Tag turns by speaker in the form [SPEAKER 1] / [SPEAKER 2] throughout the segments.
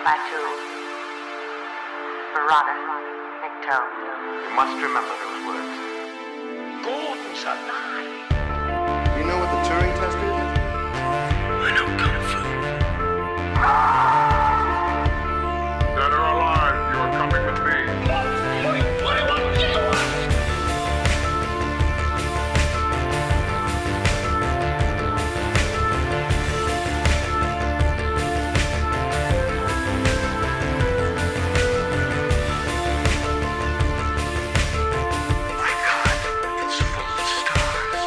[SPEAKER 1] Batu, Barada, Nikto.
[SPEAKER 2] You must remember those words.
[SPEAKER 3] Gordon's alive.
[SPEAKER 2] You know what the Turing test is?
[SPEAKER 3] I know Kung Fu.
[SPEAKER 4] Dead or alive, you are coming with me.
[SPEAKER 3] My God, it's full of stars.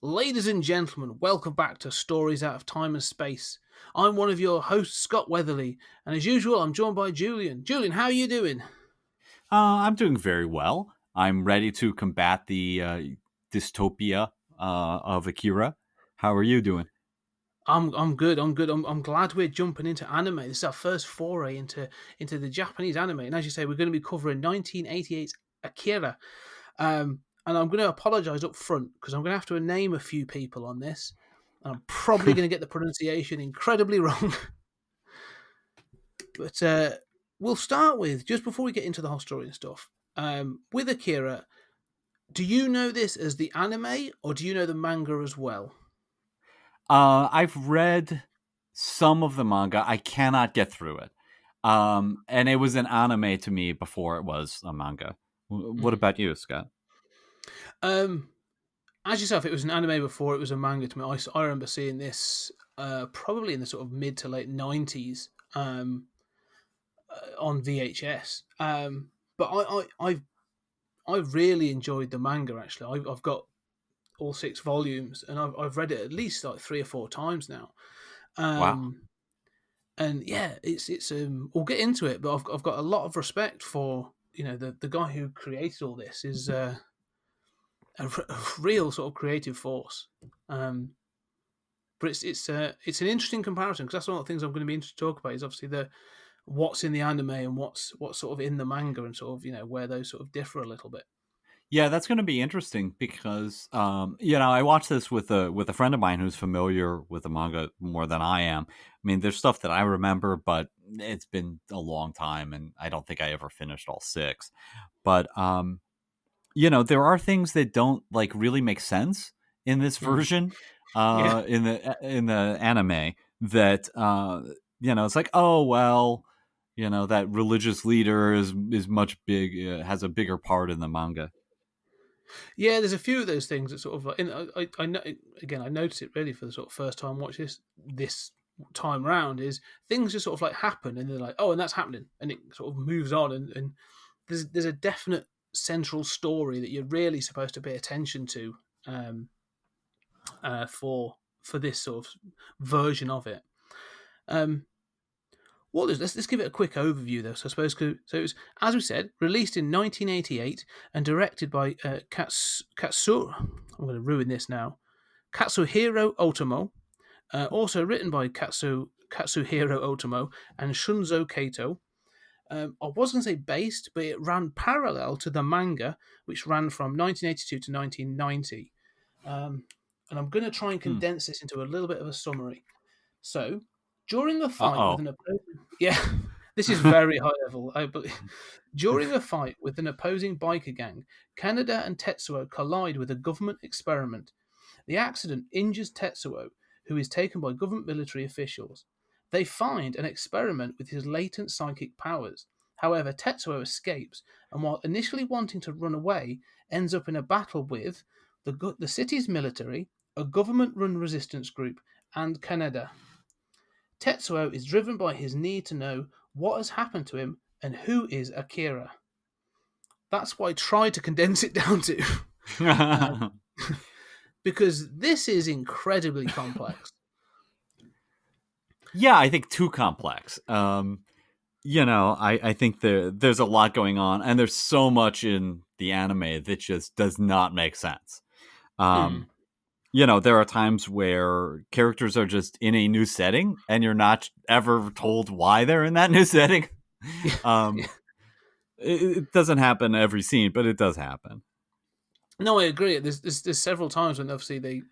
[SPEAKER 5] Ladies and gentlemen, welcome back to Stories Out of Time and Space. I'm one of your hosts, Scott Weatherly, and as usual, I'm joined by Julian. Julian, how are you doing?
[SPEAKER 6] I'm doing very well. I'm ready to combat the dystopia of Akira. How are you doing?
[SPEAKER 5] I'm good. I'm glad we're jumping into anime. This is our first foray into the Japanese anime, and as you say, we're going to be covering 1988's Akira. And I'm going to apologise up front because I'm going to have to name a few people on this. And I'm probably going to get the pronunciation incredibly wrong. But we'll start with, just before we get into the whole story and stuff, with Akira, do you know this as the anime or do you know the manga as well?
[SPEAKER 6] I've read some of the manga. I cannot get through it. And it was an anime to me before it was a manga. What about you, Scott?
[SPEAKER 5] As yourself, it was an anime before it was a manga to me. I remember seeing this probably in the sort of mid to late 90s on VHS. But I really enjoyed the manga, actually. I've got all 6 volumes and I've read it at least like 3 or 4 times now.
[SPEAKER 6] Wow.
[SPEAKER 5] And yeah, it's we'll get into it, but I've got a lot of respect for, you know, the guy who created all this is a real sort of creative force. But it's an interesting comparison because that's one of the things I'm going to be interested to talk about is obviously the what's in the anime and what's sort of in the manga and sort of, you know, where those sort of differ a little bit.
[SPEAKER 6] Yeah, that's going to be interesting because I watched this with a friend of mine who's familiar with the manga more than I am. I mean, there's stuff that I remember, but it's been a long time, and I don't think I ever finished all 6. But there are things that don't like really make sense in this version,
[SPEAKER 5] Yeah.
[SPEAKER 6] in the anime. That it's like, oh well, that religious leader is much has a bigger part in the manga.
[SPEAKER 5] Yeah, there's a few of those things that sort of, I know, again, I noticed it really for the sort of first time watch this time round is things just sort of like happen and they're like, oh, and that's happening, and it sort of moves on, and there's a definite central story that you're really supposed to pay attention to for this sort of version of it. Let's give it a quick overview, though. So I suppose it was, as we said, released in 1988 and directed by Katsuhiro. I'm going to ruin this now. Katsuhiro Otomo. Also written by Katsuhiro Otomo and Shunzo Kato. I was going to say based, but it ran parallel to the manga, which ran from 1982 to 1990. And I'm going to try and condense this into a little bit of a summary. So, during a fight with an opposing... Yeah, this is very high level, I believe. During a fight with an opposing biker gang, Kaneda and Tetsuo collide with a government experiment. The accident injures Tetsuo, who is taken by government military officials. They find an experiment with his latent psychic powers. However, Tetsuo escapes, and while initially wanting to run away, ends up in a battle with the city's military, a government-run resistance group, and Kaneda. Tetsuo is driven by his need to know what has happened to him and who is Akira. That's what I tried to condense it down to. Because this is incredibly complex.
[SPEAKER 6] Yeah, I think too complex. I think there's a lot going on, and there's so much in the anime that just does not make sense. There are times where characters are just in a new setting, and you're not ever told why they're in that new setting. It doesn't happen every scene, but it does happen.
[SPEAKER 5] No, I agree. There's several times when obviously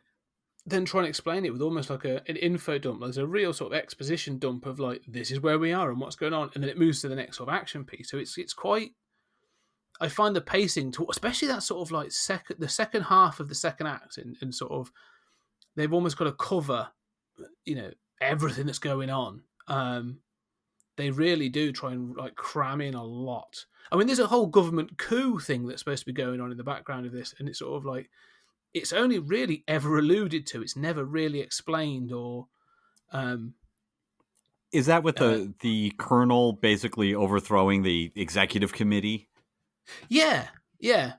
[SPEAKER 5] then try and explain it with almost like an info dump. There's a real sort of exposition dump of like, this is where we are and what's going on, and then it moves to the next sort of action piece. So it's quite. I find the pacing, especially that sort of like the second half of the second act, and sort of they've almost got to cover, everything that's going on. They really do try and like cram in a lot. I mean, there's a whole government coup thing that's supposed to be going on in the background of this, and it's sort of like it's only really ever alluded to. It's never really explained or.
[SPEAKER 6] Is that with the colonel basically overthrowing the executive committee?
[SPEAKER 5] Yeah.
[SPEAKER 6] Yeah.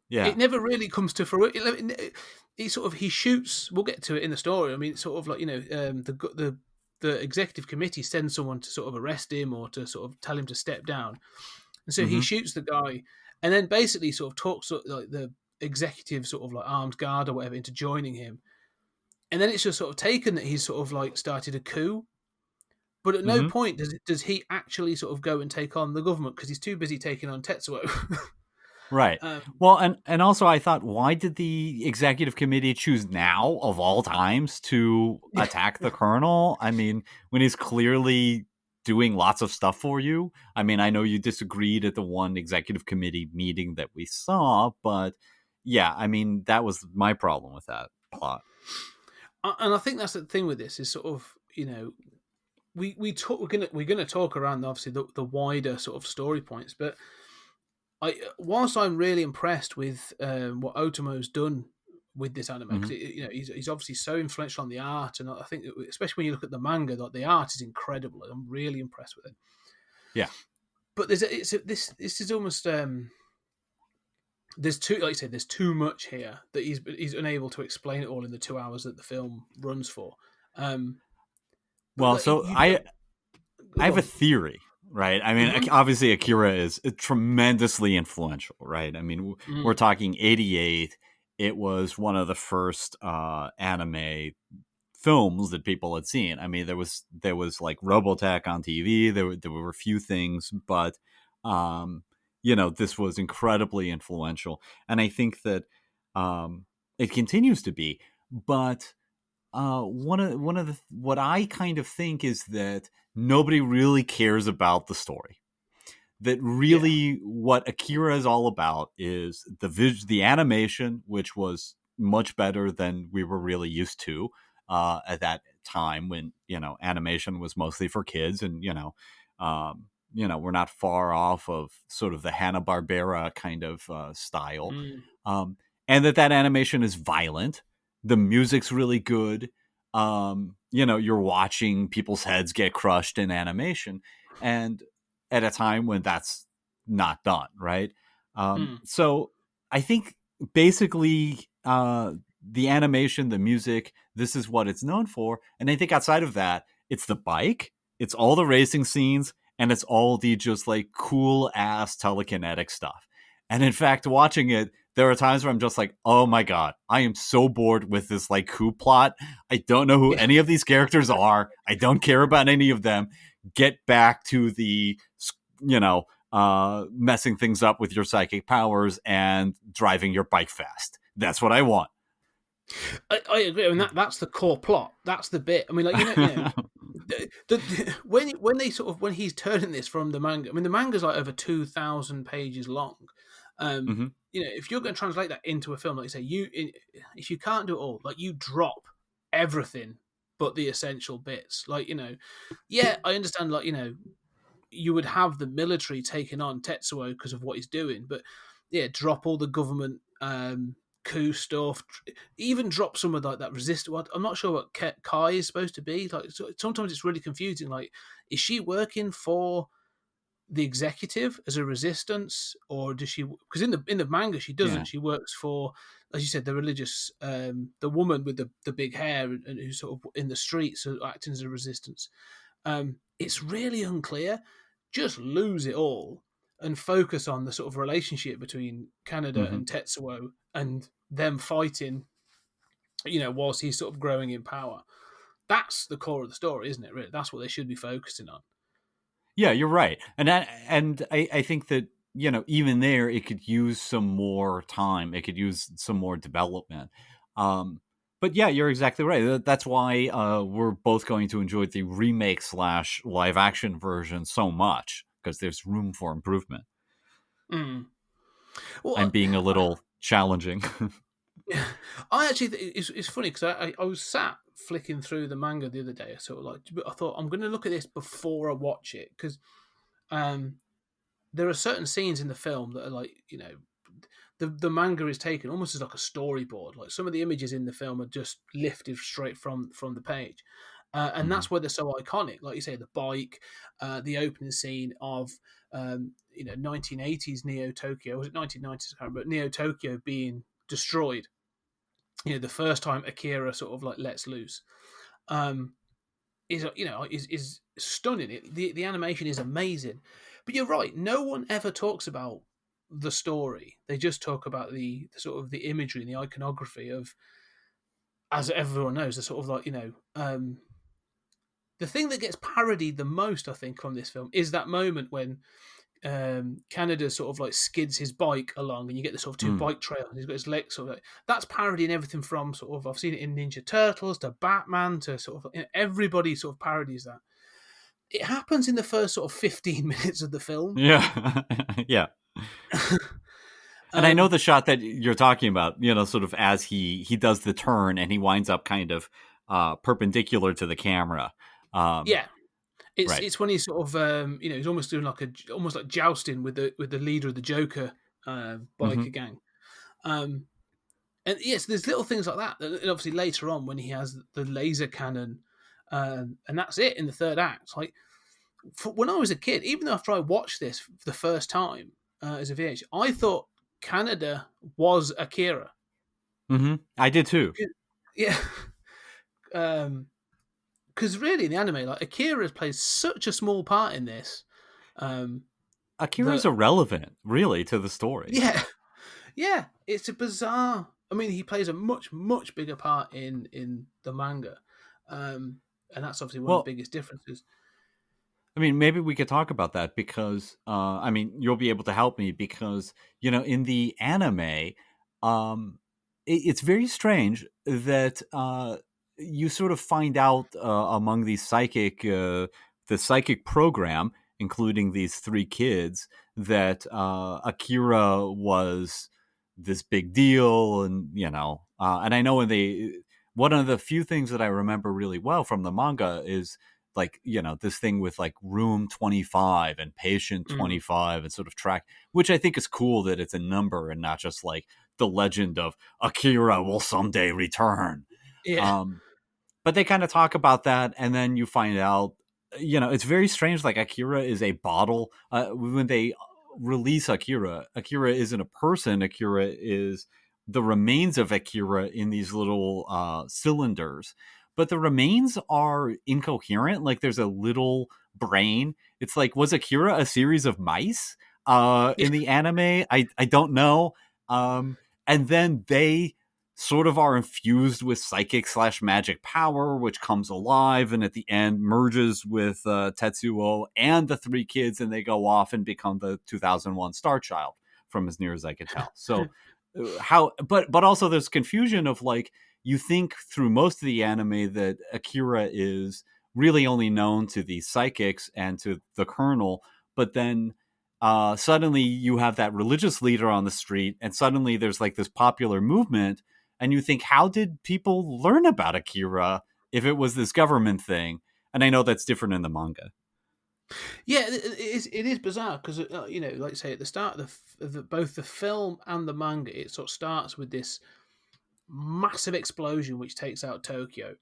[SPEAKER 5] It never really comes to fruition. He shoots. We'll get to it in the story. I mean, it's sort of like the executive committee sends someone to sort of arrest him or to sort of tell him to step down, and so he shoots the guy, and then basically sort of talks like the executive sort of like armed guard or whatever into joining him, and then it's just sort of taken that he's sort of like started a coup. But at no point does he actually sort of go and take on the government because he's too busy taking on Tetsuo.
[SPEAKER 6] Right. Well, and also I thought, why did the executive committee choose now of all times to attack the colonel? I mean, when he's clearly doing lots of stuff for you. I mean, I know you disagreed at the one executive committee meeting that we saw, but yeah, I mean, that was my problem with that plot.
[SPEAKER 5] And I think that's the thing with this is sort of, we're gonna talk around obviously the wider sort of story points, but whilst I'm really impressed with what Otomo's done with this anime, because he's obviously so influential on the art, and I think especially when you look at the manga, like the art is incredible. I'm really impressed with it.
[SPEAKER 6] Yeah,
[SPEAKER 5] but this is almost there's too, like you said, there's too much here that he's unable to explain it all in the 2 hours that the film runs for.
[SPEAKER 6] Well, so I have a theory, right? I mean, obviously Akira is tremendously influential, right? I mean, we're talking 88. It was one of the first anime films that people had seen. I mean, there was like Robotech on TV. There were a few things, but this was incredibly influential, and I think that it continues to be. But one of the what I kind of think is that nobody really cares about the story. That really what Akira is all about is the animation, which was much better than we were really used to at that time when animation was mostly for kids, and we're not far off of sort of the Hanna-Barbera kind of style, and that animation is violent. The music's really good. You're watching people's heads get crushed in animation, and at a time when that's not done, right? So I think basically the animation, the music, this is what it's known for. And I think outside of that, it's the bike, it's all the racing scenes, and it's all the just like cool ass telekinetic stuff. And in fact, watching it, there are times where I'm just like, oh my God, I am so bored with this like coup plot. I don't know who any of these characters are. I don't care about any of them. Get back to the, messing things up with your psychic powers and driving your bike fast. That's what I want.
[SPEAKER 5] I agree. I mean, that's the core plot. That's the bit. I mean, like, when he's turning this from the manga, I mean, the manga's like over 2,000 pages long. If you're going to translate that into a film, like you say, if you can't do it all, like you drop everything but the essential bits. Like, I understand, like, you would have the military taking on Tetsuo because of what he's doing, but drop all the government coup stuff, even drop some of like that resistance. I'm not sure what Kai is supposed to be. Like, sometimes it's really confusing. Like, is she working for the executive as a resistance, or does she? Because in the manga she doesn't. Yeah. She works for, as you said, the religious, the woman with the big hair and who's sort of in the streets, so acting as a resistance. It's really unclear. Just lose it all and focus on the sort of relationship between Kaneda and Tetsuo and them fighting, whilst he's sort of growing in power. That's the core of the story, isn't it? Really, that's what they should be focusing on.
[SPEAKER 6] Yeah, you're right, and I think that even there it could use some more time. It could use some more development. But yeah, you're exactly right. That's why we're both going to enjoy the remake / live action version so much, because there's room for improvement.
[SPEAKER 5] Mm. Well,
[SPEAKER 6] I'm being a little challenging.
[SPEAKER 5] I actually it's funny because I was sat flicking through the manga the other day. Sort of like I thought I'm going to look at this before I watch it because um, there are certain scenes in the film that are like the manga is taken almost as like a storyboard. Like some of the images in the film are just lifted straight from the page, and
[SPEAKER 6] Mhm.
[SPEAKER 5] that's why they're so iconic. Like you say, the bike, the opening scene of 1980s Neo Tokyo. Was it 1990s? I can't remember. Neo Tokyo being destroyed. The first time Akira sort of like lets loose. Um, is stunning. The animation is amazing, but you're right. No one ever talks about the story. They just talk about the sort of the imagery and the iconography of, as everyone knows, the sort of like the thing that gets parodied the most, I think, on this film is that moment when Canada sort of like skids his bike along, and you get the sort of two
[SPEAKER 6] Mm.
[SPEAKER 5] bike trails. And he's got his legs sort of like that's parodying everything from sort of I've seen it in Ninja Turtles to Batman to sort of everybody sort of parodies that. It happens in the first sort of 15 minutes of the film.
[SPEAKER 6] Yeah, yeah. And I know
[SPEAKER 5] um,
[SPEAKER 6] the shot that you're talking about. Sort of as he does the turn and he winds up kind of perpendicular to the camera. Um,
[SPEAKER 5] yeah, it's
[SPEAKER 6] right.
[SPEAKER 5] it's when he's sort of he's almost doing like almost like jousting with the leader of the Joker
[SPEAKER 6] Hmm.
[SPEAKER 5] biker gang. Um, and yes, there's little things like that. And obviously later on when he has the laser cannon, and that's it in the third act. Like when I was a kid, even after I watched this for the first time as a VH, I thought Canada was Akira.
[SPEAKER 6] Hmm. I did too.
[SPEAKER 5] Yeah, because really in the anime, like Akira plays such a small part in this. Um,
[SPEAKER 6] Akira's
[SPEAKER 5] that
[SPEAKER 6] irrelevant, really, to the story.
[SPEAKER 5] yeah, yeah, it's a bizarre. I mean, he plays a much bigger part in the manga, and that's obviously one of the
[SPEAKER 6] Well,
[SPEAKER 5] biggest differences.
[SPEAKER 6] I mean, maybe we could talk about that because, I mean, you'll be able to help me because, in the anime, it's very strange that you sort of find out among the psychic program, including these three kids, that Akira was this big deal, and I know one of the few things that I remember really well from the manga is like this thing with like room 25 and patient
[SPEAKER 5] Mm.
[SPEAKER 6] 25 and sort of track, which I think is cool that it's a number and not just like the legend of Akira will someday return.
[SPEAKER 5] Yeah,
[SPEAKER 6] um but they kind of talk about that, and then you find out, it's very strange. Like Akira is a bottle. When they release Akira isn't a person. Akira is the remains of Akira in these little cylinders, but the remains are incoherent. Like there's a little brain. It's like, was Akira a series of mice
[SPEAKER 5] yeah,
[SPEAKER 6] in the anime? I don't know. And then they sort of are infused with psychic / magic power, which comes alive and at the end merges with Tetsuo and the three kids, and they go off and become the 2001 Star Child, from as near as I could tell. So but also there's confusion of like, you think through most of the anime that Akira is really only known to the psychics and to the colonel, but then suddenly you have that religious leader on the street, and suddenly there's like this popular movement, and you think, how did people learn about Akira if it was this government thing? And I know that's different in the manga.
[SPEAKER 5] yeah. It is bizarre because like I say, at the start of both the film and the manga, it sort of starts with this massive explosion which takes out Tokyo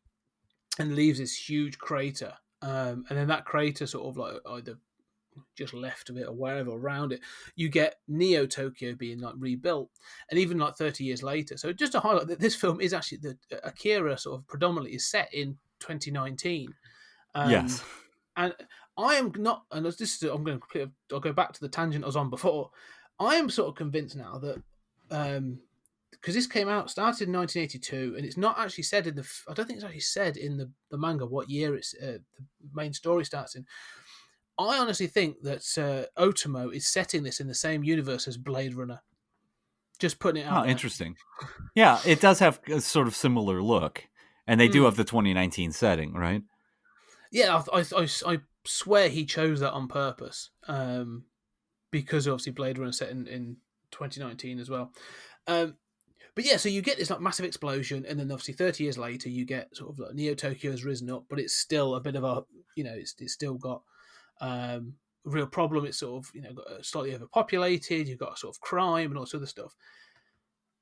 [SPEAKER 5] and leaves this huge crater. And then that crater sort of like either just left of it or wherever around it, you get Neo Tokyo being like rebuilt, and even like 30 years later. So just to highlight that this film is actually the Akira sort of predominantly is set in 2019,
[SPEAKER 6] Yes.
[SPEAKER 5] and I am not, and I'll go back to the tangent I was on before. I am sort of convinced now that because this started in 1982, and it's not actually said in I don't think it's actually said in the manga what year it's the main story starts in. I honestly think that Otomo is setting this in the same universe as Blade Runner. Just putting it out
[SPEAKER 6] Oh,
[SPEAKER 5] there.
[SPEAKER 6] interesting. Yeah, it does have a sort of similar look, and they do have the 2019 setting, right?
[SPEAKER 5] Yeah, I swear he chose that on purpose, because obviously Blade Runner set in 2019 as well. But yeah, so you get this like massive explosion, and then obviously 30 years later, you get sort of like Neo Tokyo has risen up, but it's still a bit of a, it's still got a real problem. It's sort of got slightly overpopulated. You've got sort of crime and all this other stuff.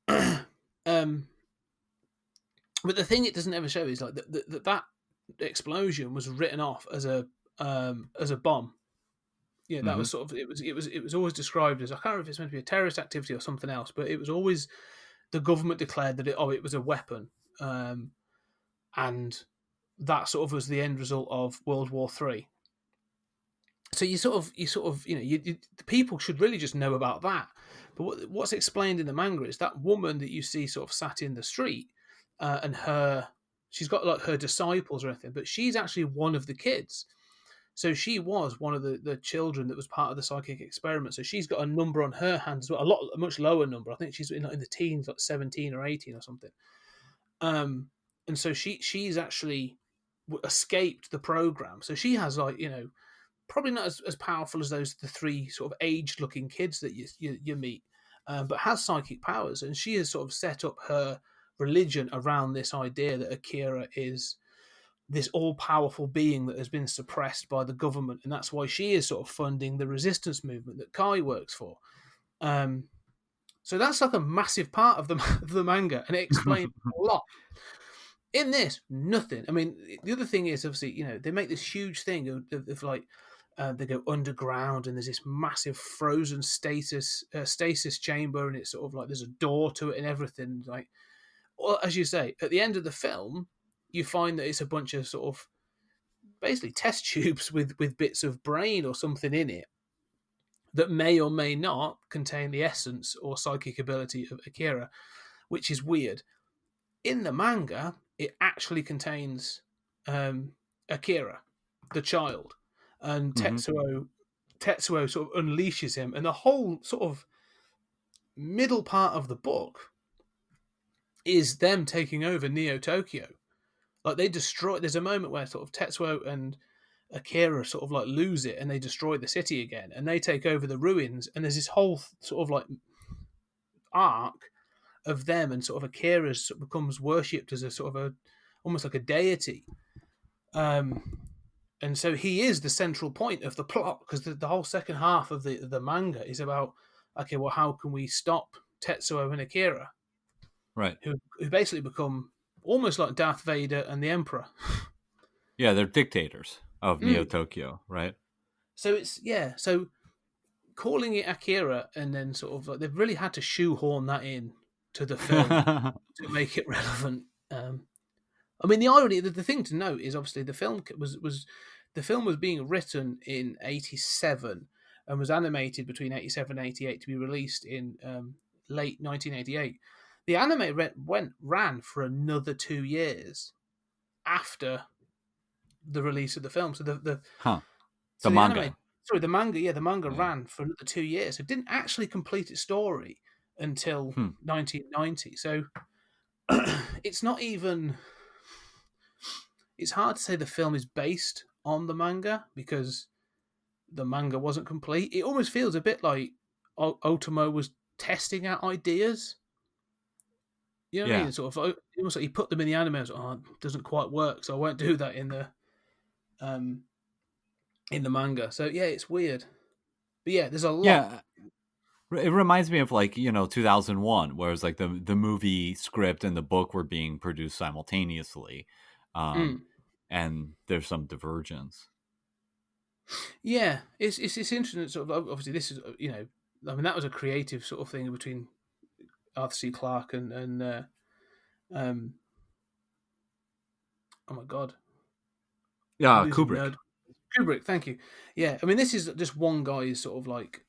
[SPEAKER 5] But the thing it doesn't ever show is like that explosion was written off as a bomb. Yeah, that was sort of it was always described as, I can't remember if it's meant to be a terrorist activity or something else, but it was always the government declared that it was a weapon, and that sort of was the end result of World War III. So the people should really just know about that. But what's explained in the manga is that woman that you see sort of sat in the street, and she's got like her disciples or anything, but she's actually one of the kids. So she was one of the children that was part of the psychic experiment. So she's got a number on her hand as well, a much lower number. I think she's in the teens, like 17 or 18 or something. And so she's actually escaped the program. So she has probably not as powerful as the three sort of aged looking kids that you meet, but has psychic powers. And she has sort of set up her religion around this idea that Akira is this all-powerful being that has been suppressed by the government, and that's why she is sort of funding the resistance movement that Kai works for. So that's like a massive part of the manga, and it explains a lot. In this, nothing. I mean, the other thing is obviously they make this huge thing of like they go underground, and there's this massive frozen stasis chamber, and it's sort of like there's a door to it and everything. Like, well, as you say, at the end of the film, you find that it's a bunch of sort of basically test tubes with bits of brain or something in it that may or may not contain the essence or psychic ability of Akira, which is weird. In the manga, it actually contains Akira, the child, and Tetsuo sort of unleashes him, and the whole sort of middle part of the book is them taking over Neo Tokyo. Like they destroy. There's a moment where sort of Tetsuo and Akira sort of like lose it, and they destroy the city again, and they take over the ruins. And there's this whole sort of like arc of them, and sort of Akira sort of becomes worshipped as a sort of almost like a deity. And so he is the central point of the plot, because the whole second half of the manga is about, okay, well, how can we stop Tetsuo and Akira,
[SPEAKER 6] Right?
[SPEAKER 5] Who basically become almost like Darth Vader and the Emperor.
[SPEAKER 6] Yeah, they're dictators of Neo Tokyo, right?
[SPEAKER 5] So so calling it Akira, and then sort of like they've really had to shoehorn that in to the film to make it relevant. I mean, the irony, the thing to note is obviously the film was being written in '87 and was animated between '87 and '88 to be released in late 1988. The anime ran for another 2 years after the release of the film. So the
[SPEAKER 6] manga.
[SPEAKER 5] The manga ran for another 2 years. It didn't actually complete its story until 1990. So it's not even. It's hard to say the film is based on the manga because the manga wasn't complete. It almost feels a bit like Otomo was testing out ideas. You know what I mean? Sort of almost like he put them in the anime. It doesn't quite work, so I won't do that in the manga. So yeah, it's weird. But yeah, there's a lot.
[SPEAKER 6] Yeah, it reminds me of 2001, where it's like the movie script and the book were being produced simultaneously, and there's some divergence.
[SPEAKER 5] Yeah, it's interesting. Sort of obviously this is I mean that was a creative sort of thing between Arthur C. Clarke and oh my god,
[SPEAKER 6] Kubrick.
[SPEAKER 5] Kubrick, thank you. Yeah, I mean this is just one guy's sort of like,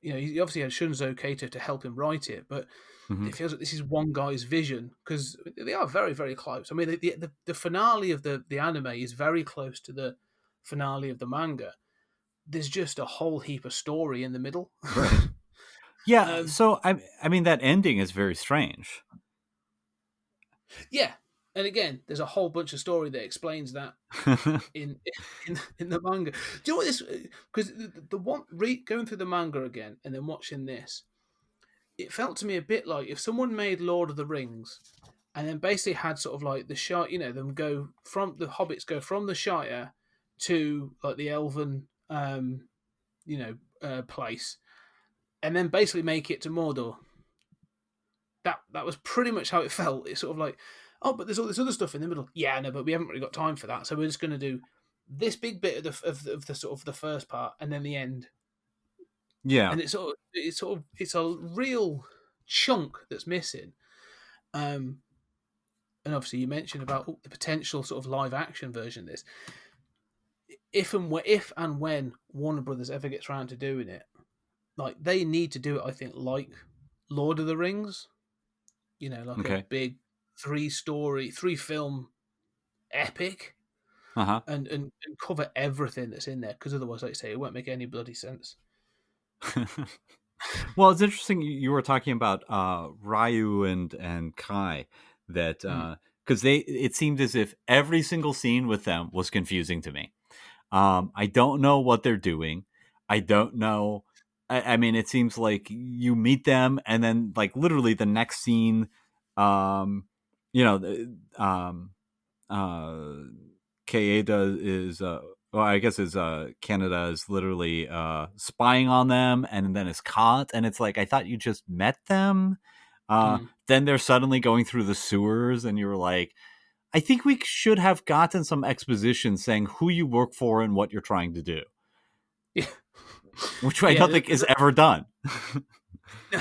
[SPEAKER 5] he obviously had Shunzo Kato to help him write it, but it feels like this is one guy's vision, because they are very, very close. I mean, the finale of the anime is very close to the finale of the manga. There's just a whole heap of story in the middle.
[SPEAKER 6] Right. Yeah, so I mean that ending is very strange.
[SPEAKER 5] Yeah, and again, there's a whole bunch of story that explains that in in the manga. Do you know what this? Because the one going through the manga again and then watching this, it felt to me a bit like if someone made Lord of the Rings and then basically had sort of like the Shire, them go from the hobbits go from the Shire to like the Elven, place, and then basically make it to Mordor. That was pretty much how it felt. It's sort of like, oh, but there's all this other stuff in the middle. Yeah, no, but we haven't really got time for that, so we're just going to do this big bit of the sort of the first part and then the end.
[SPEAKER 6] Yeah.
[SPEAKER 5] And it's a real chunk that's missing. And obviously you mentioned about the potential sort of live action version of this. If and when Warner Brothers ever gets around to doing it, like they need to do it, I think, like Lord of the Rings. Like a
[SPEAKER 6] Okay.
[SPEAKER 5] big 3-film epic,
[SPEAKER 6] Uh-huh.
[SPEAKER 5] and cover everything that's in there. Because otherwise, like I say, it won't make any bloody sense.
[SPEAKER 6] Well, it's interesting you were talking about Ryu and Kai, that because it seemed as if every single scene with them was confusing to me. I don't know what they're doing. I don't know. I mean, it seems like you meet them, and then like literally the next scene, you know, uh, Kaeda is well, I guess is Canada is literally spying on them, and then is caught, and it's like I thought you just met them. Then they're suddenly going through the sewers, and you're like, I think we should have gotten some exposition saying who you work for and what you're trying to do.
[SPEAKER 5] Yeah.
[SPEAKER 6] Which I don't think is ever done.
[SPEAKER 5] No,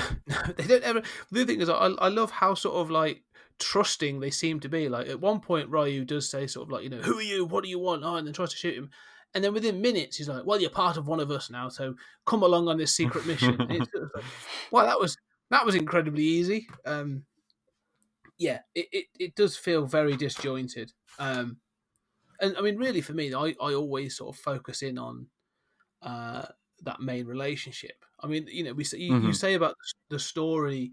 [SPEAKER 5] they don't ever. The other thing is, I love how sort of like trusting they seem to be. Like at one point, Ryu does say sort of like, who are you? What do you want? Oh, and then tries to shoot him. And then within minutes, he's like, well, you're part of one of us now, so come along on this secret mission. And it's sort of like, well, that was incredibly easy. Yeah, it does feel very disjointed. And I mean, really, for me, I always sort of focus in on that main relationship. I mean, you say about the story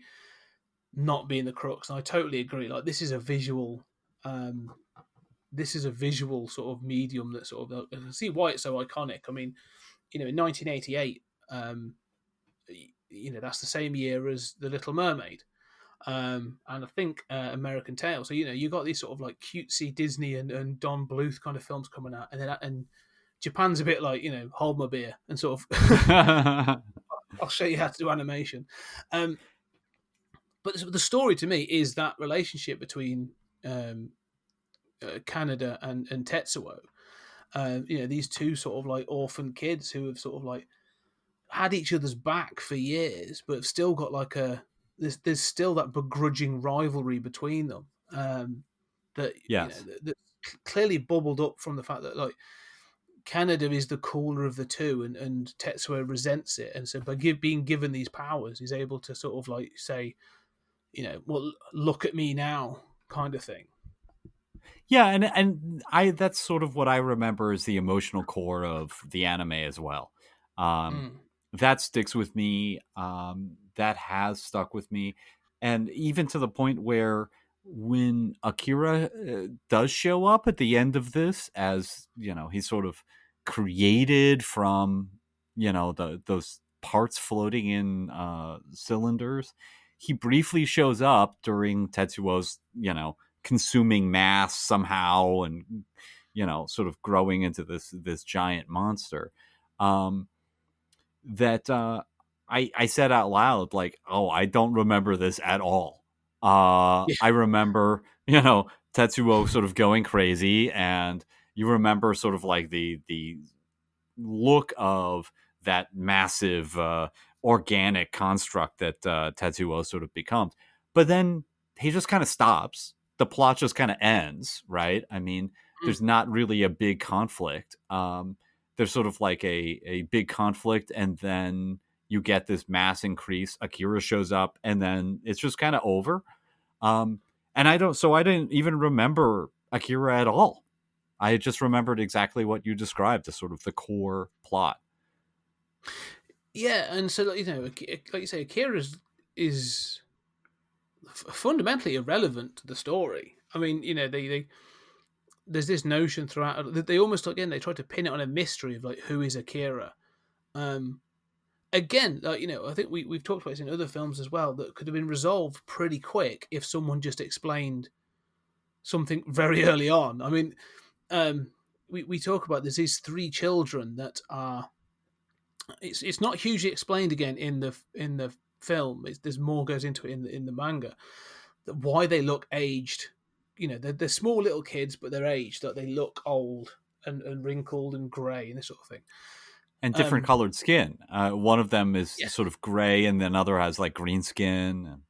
[SPEAKER 5] not being the crux, and I totally agree. Like this is a visual sort of medium that sort of I can see why it's so iconic. I mean, in 1988, that's the same year as The Little Mermaid. And I think American Tail. So you got these sort of like cutesy Disney and Don Bluth kind of films coming out, and Japan's a bit like hold my beer and sort of I'll show you how to do animation. But the story to me is that relationship between Canada and Tetsuo. These two sort of like orphan kids who have sort of like had each other's back for years, but have still got like there's still that begrudging rivalry between them. That
[SPEAKER 6] Yes.
[SPEAKER 5] that clearly bubbled up from the fact that like Canada is the cooler of the two, and Tetsuo resents it, and so by being given these powers, he's able to sort of like say, well, look at me now, kind of thing.
[SPEAKER 6] Yeah, and I that's sort of what I remember as the emotional core of the anime as well. That sticks with me. That has stuck with me, and even to the point where when Akira does show up at the end of this, as he's sort of created from those parts floating in cylinders. He briefly shows up during Tetsuo's consuming mass somehow, and sort of growing into this giant monster. That I said out loud, like, oh, I don't remember this at all. I remember Tetsuo sort of going crazy, and you remember sort of like the look of that massive organic construct that Tetsuo sort of becomes. But then he just kind of stops. The plot just kind of ends, right? I mean, there's not really a big conflict. There's sort of like a big conflict, and then you get this mass increase. Akira shows up, and then it's just kind of over. And I didn't even remember Akira at all. I just remembered exactly what you described as sort of the core plot.
[SPEAKER 5] Yeah, and so like you say, Akira is fundamentally irrelevant to the story. I mean, they there's this notion throughout that they almost again they try to pin it on a mystery of like who is Akira. Um, Again, I think we've talked about this in other films as well that could have been resolved pretty quick if someone just explained something very early on. I mean, we talk about there's these three children that are. It's not hugely explained again in the film. There's more goes into it in the manga. That why they look aged. They're small little kids, but they're aged. That they look old and wrinkled and grey and this sort of thing.
[SPEAKER 6] And different colored skin. One of them is
[SPEAKER 5] Yeah.
[SPEAKER 6] sort of gray, and then another has like green skin.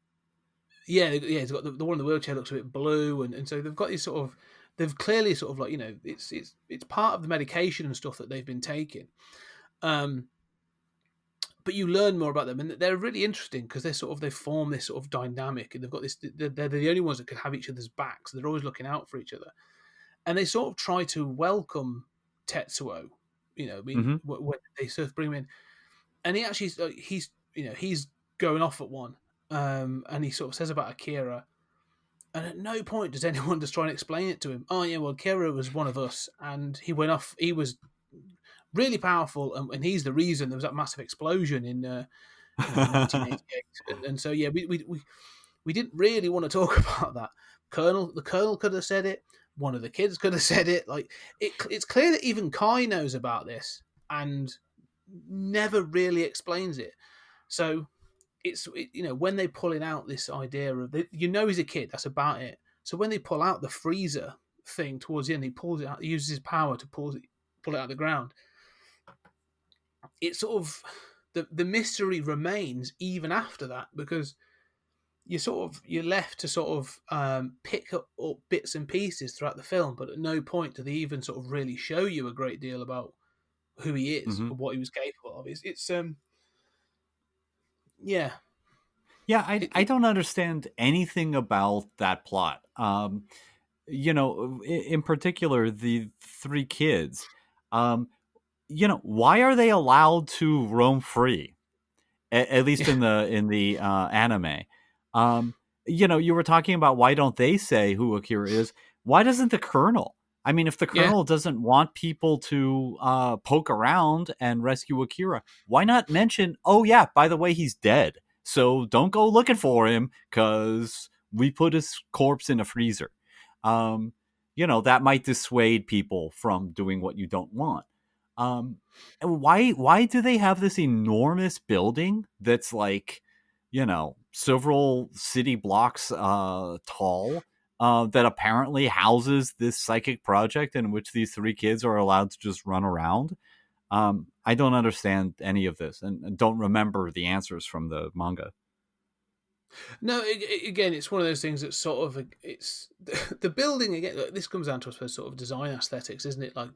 [SPEAKER 5] Yeah, It's got the one in the wheelchair looks a bit blue, and so they've got these sort of. They've clearly sort of like it's part of the medication and stuff that they've been taking. But you learn more about them, and they're really interesting because they form this sort of dynamic, and they've got this. They're the only ones that can have each other's backs. They're always looking out for each other, and they sort of try to welcome Tetsuo. I mean,
[SPEAKER 6] Mm-hmm.
[SPEAKER 5] when they sort of bring him in, and he actually he's going off at one, and he sort of says about Akira, and at no point does anyone just try and explain it to him. Oh yeah, well Akira was one of us, and he went off. He was really powerful, and he's the reason there was that massive explosion in 1988. And so yeah, we didn't really want to talk about that. The colonel could have said it. One of the kids could have said it. Like it's clear that even Kai knows about this and never really explains it. So when they pulling out this idea of he's a kid. That's about it. So when they pull out the freezer thing towards the end, he pulls it out. He uses his power to pull it out of the ground. It's sort of the mystery remains even after that because you're left to sort of pick up bits and pieces throughout the film, but at no point do they even sort of really show you a great deal about who he is
[SPEAKER 6] Mm-hmm.
[SPEAKER 5] or what he was capable of. It's yeah.
[SPEAKER 6] Yeah, I don't understand anything about that plot. In particular, the three kids. Why are they allowed to roam free? At least in the anime. You were talking about why don't they say who Akira is? Why doesn't the colonel? I mean, if the
[SPEAKER 5] Yeah.
[SPEAKER 6] colonel doesn't want people to poke around and rescue Akira, why not mention? Oh yeah, by the way, he's dead. So don't go looking for him because we put his corpse in a freezer. That might dissuade people from doing what you don't want. Um, why do they have this enormous building that's like several city blocks tall that apparently houses this psychic project in which these three kids are allowed to just run around? I don't understand any of this and don't remember the answers from the manga.
[SPEAKER 5] No, again, it's one of those things that's sort of it's the building again. This comes down to I suppose sort of design aesthetics, isn't it? Like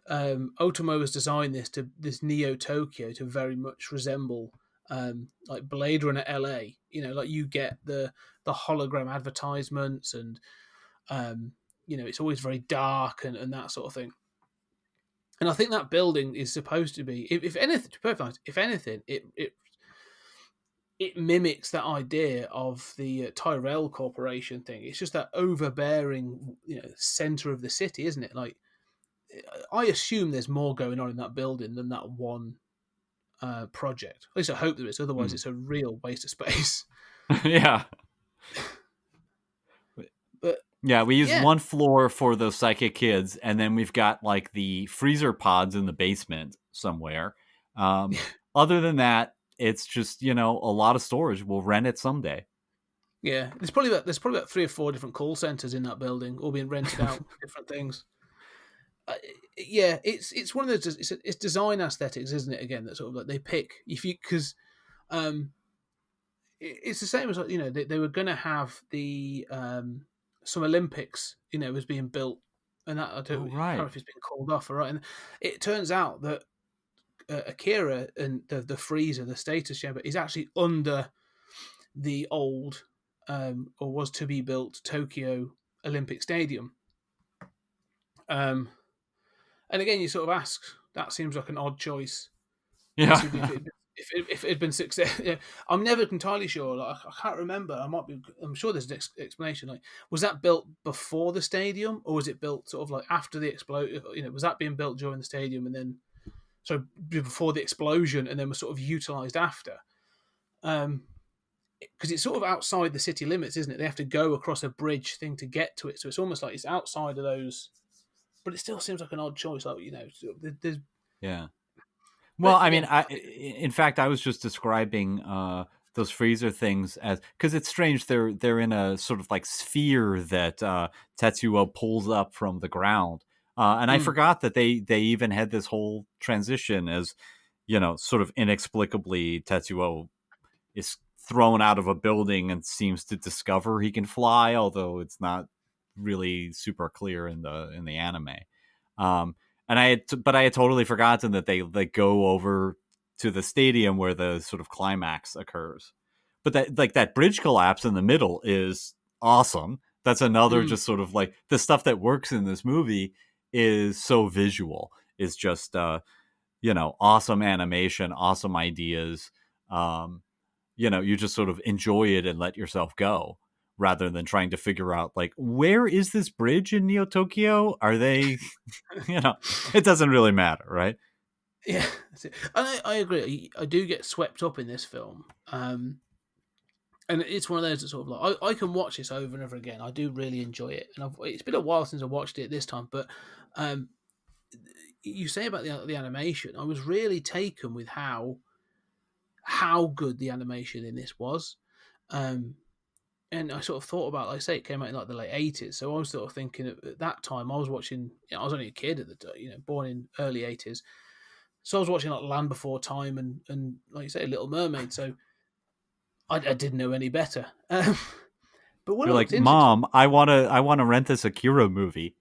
[SPEAKER 5] Otomo has designed this Neo Tokyo to very much resemble like Blade Runner LA. Like you get the hologram advertisements and it's always very dark and that sort of thing. And I think that building is supposed to be, if anything, to be perfectly honest, if anything, it mimics that idea of the Tyrell Corporation thing. It's just that overbearing, center of the city, isn't it? Like, I assume there's more going on in that building than that one project. At least I hope there is. Otherwise, it's a real waste of space.
[SPEAKER 6] Yeah.
[SPEAKER 5] But
[SPEAKER 6] yeah, we use
[SPEAKER 5] yeah.
[SPEAKER 6] one floor for the psychic kids, and then we've got like the freezer pods in the basement somewhere. Other than that, it's just a lot of storage. We'll rent it someday.
[SPEAKER 5] Yeah, there's probably about 3 or 4 different call centers in that building, all being rented out, different things. Yeah, it's one of those. It's design aesthetics, isn't it? Again, that sort of like they pick because it's the same as they were going to have the some Olympics, was being built, and that I don't know if it's been called off, all right. And it turns out that Akira and the freezer, the status chamber, is actually under the old or was to be built Tokyo Olympic Stadium. And again, you sort of ask, that seems like an odd choice.
[SPEAKER 6] Yeah.
[SPEAKER 5] if it had been success. Yeah, I'm never entirely sure. Like, I can't remember. I'm sure there's an explanation. Like, was that built before the stadium, or was it built sort of like after the explosion? You know, was that being built during the stadium and then so before the explosion, and then was sort of utilized after? Because it's sort of outside the city limits, isn't it? They have to go across a bridge thing to get to it, so it's almost like it's outside of those. But it still seems like an odd choice. Like, you know, there's.
[SPEAKER 6] Yeah. Well,
[SPEAKER 5] But
[SPEAKER 6] I mean,
[SPEAKER 5] again,
[SPEAKER 6] in fact, I was just describing those freezer things as because it's strange. They're in a sort of like sphere that Tetsuo pulls up from the ground, and I forgot that they even had this whole transition as sort of inexplicably Tetsuo is thrown out of a building and seems to discover he can fly, although it's not really super clear in the anime. And I had totally forgotten that they go over to the stadium where the sort of climax occurs. But that bridge collapse in the middle is awesome. That's another just sort of like the stuff that works in this movie is so visual. Is just awesome animation, awesome ideas. You just sort of enjoy it and let yourself go rather than trying to figure out like where is this bridge in Neo Tokyo? Are they it doesn't really matter, right?
[SPEAKER 5] yeah, that's it. And I agree. I do get swept up in this film, and it's one of those that sort of like I can watch this over and over again. I do really enjoy it, and it's been a while since I watched it this time. But you say about the animation, I was really taken with how good the animation in this was. And I sort of thought about, like I say, it came out in like the late 80s. So I was sort of thinking at that time, I was watching, I was only a kid at the time, born in early 80s. So I was watching like Land Before Time and like you say, Little Mermaid. So I didn't know any better. But what I
[SPEAKER 6] You're like,
[SPEAKER 5] looked into,
[SPEAKER 6] Mom, I wanna rent this Akira movie.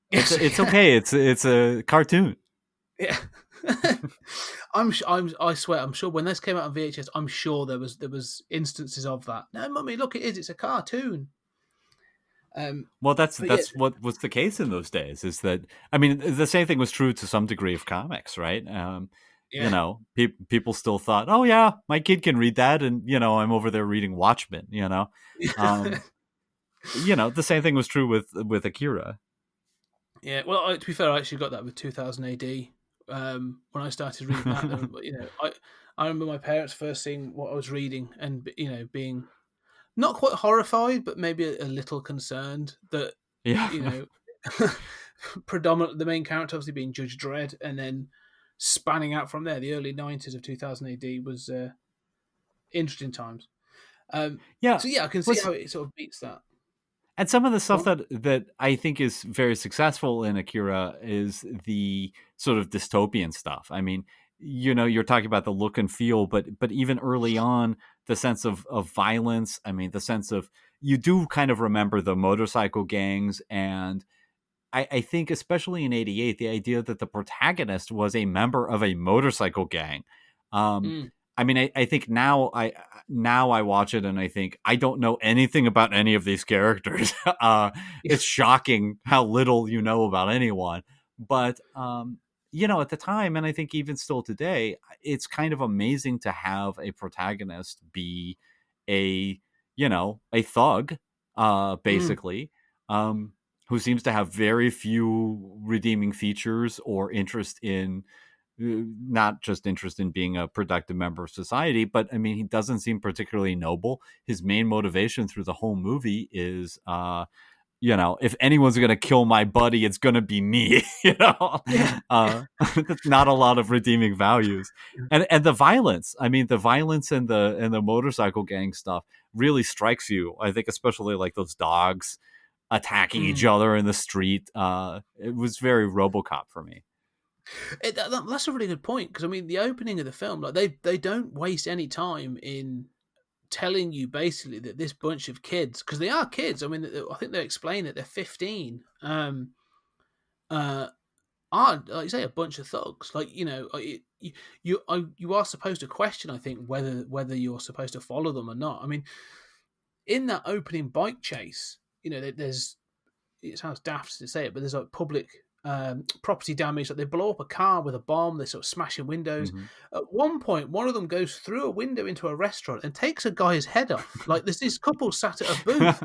[SPEAKER 6] It's okay. It's a cartoon.
[SPEAKER 5] yeah. I swear, I'm sure when this came out on VHS, I'm sure there was instances of that. No, mummy, look, it's a cartoon.
[SPEAKER 6] Well, that's
[SPEAKER 5] But yeah,
[SPEAKER 6] what was the case in those days. Is that I mean, the same thing was true to some degree of comics, right?
[SPEAKER 5] yeah.
[SPEAKER 6] People still thought, oh yeah, my kid can read that, and I'm over there reading Watchmen. Um, the same thing was true with Akira.
[SPEAKER 5] Yeah, well, to be fair, I actually got that with 2000 AD. When I started reading that, I remember my parents first seeing what I was reading and being not quite horrified, but maybe a little concerned that
[SPEAKER 6] Yeah.
[SPEAKER 5] predominantly the main character obviously being Judge Dredd, and then spanning out from there. The early 90s of 2000 AD was interesting times.
[SPEAKER 6] Yeah.
[SPEAKER 5] So yeah, I can see how it sort of beats that.
[SPEAKER 6] And some of the stuff
[SPEAKER 5] Go
[SPEAKER 6] that I think is very successful in Akira is the sort of dystopian stuff. I mean, you're talking about the look and feel, but even early on, the sense of violence. I mean, the sense of you do kind of remember the motorcycle gangs, and I think especially in '88, the idea that the protagonist was a member of a motorcycle gang.
[SPEAKER 5] on.
[SPEAKER 6] I mean, I think now I watch it and I think I don't know anything about any of these characters. It's shocking how little you know about anyone. But at the time, and I think even still today, it's kind of amazing to have a protagonist be a a thug, basically, who seems to have very few redeeming features or interest in not just interest in being a productive member of society, but I mean, he doesn't seem particularly noble. His main motivation through the whole movie is, if anyone's going to kill my buddy, it's going to be me, that's not a lot of redeeming values. And the violence, I mean, the violence and the motorcycle gang stuff really strikes you. I think, especially like those dogs attacking each other in the street. It was very RoboCop for me.
[SPEAKER 5] That's a really good point, because I mean, the opening of the film, like they don't waste any time in telling you basically that this bunch of kids, because they are kids. I mean, I think they explain that they're 15. Are, like you say, a bunch of thugs. Like you are supposed to question, I think, whether you're supposed to follow them or not. I mean, in that opening bike chase, there's, it sounds daft to say it, but there's like public property damage. Like they blow up a car with a bomb. They sort of smash in windows.
[SPEAKER 6] Mhm.
[SPEAKER 5] At one point, one of them goes through a window into a restaurant and takes a guy's head off. Like there's this couple sat at a booth,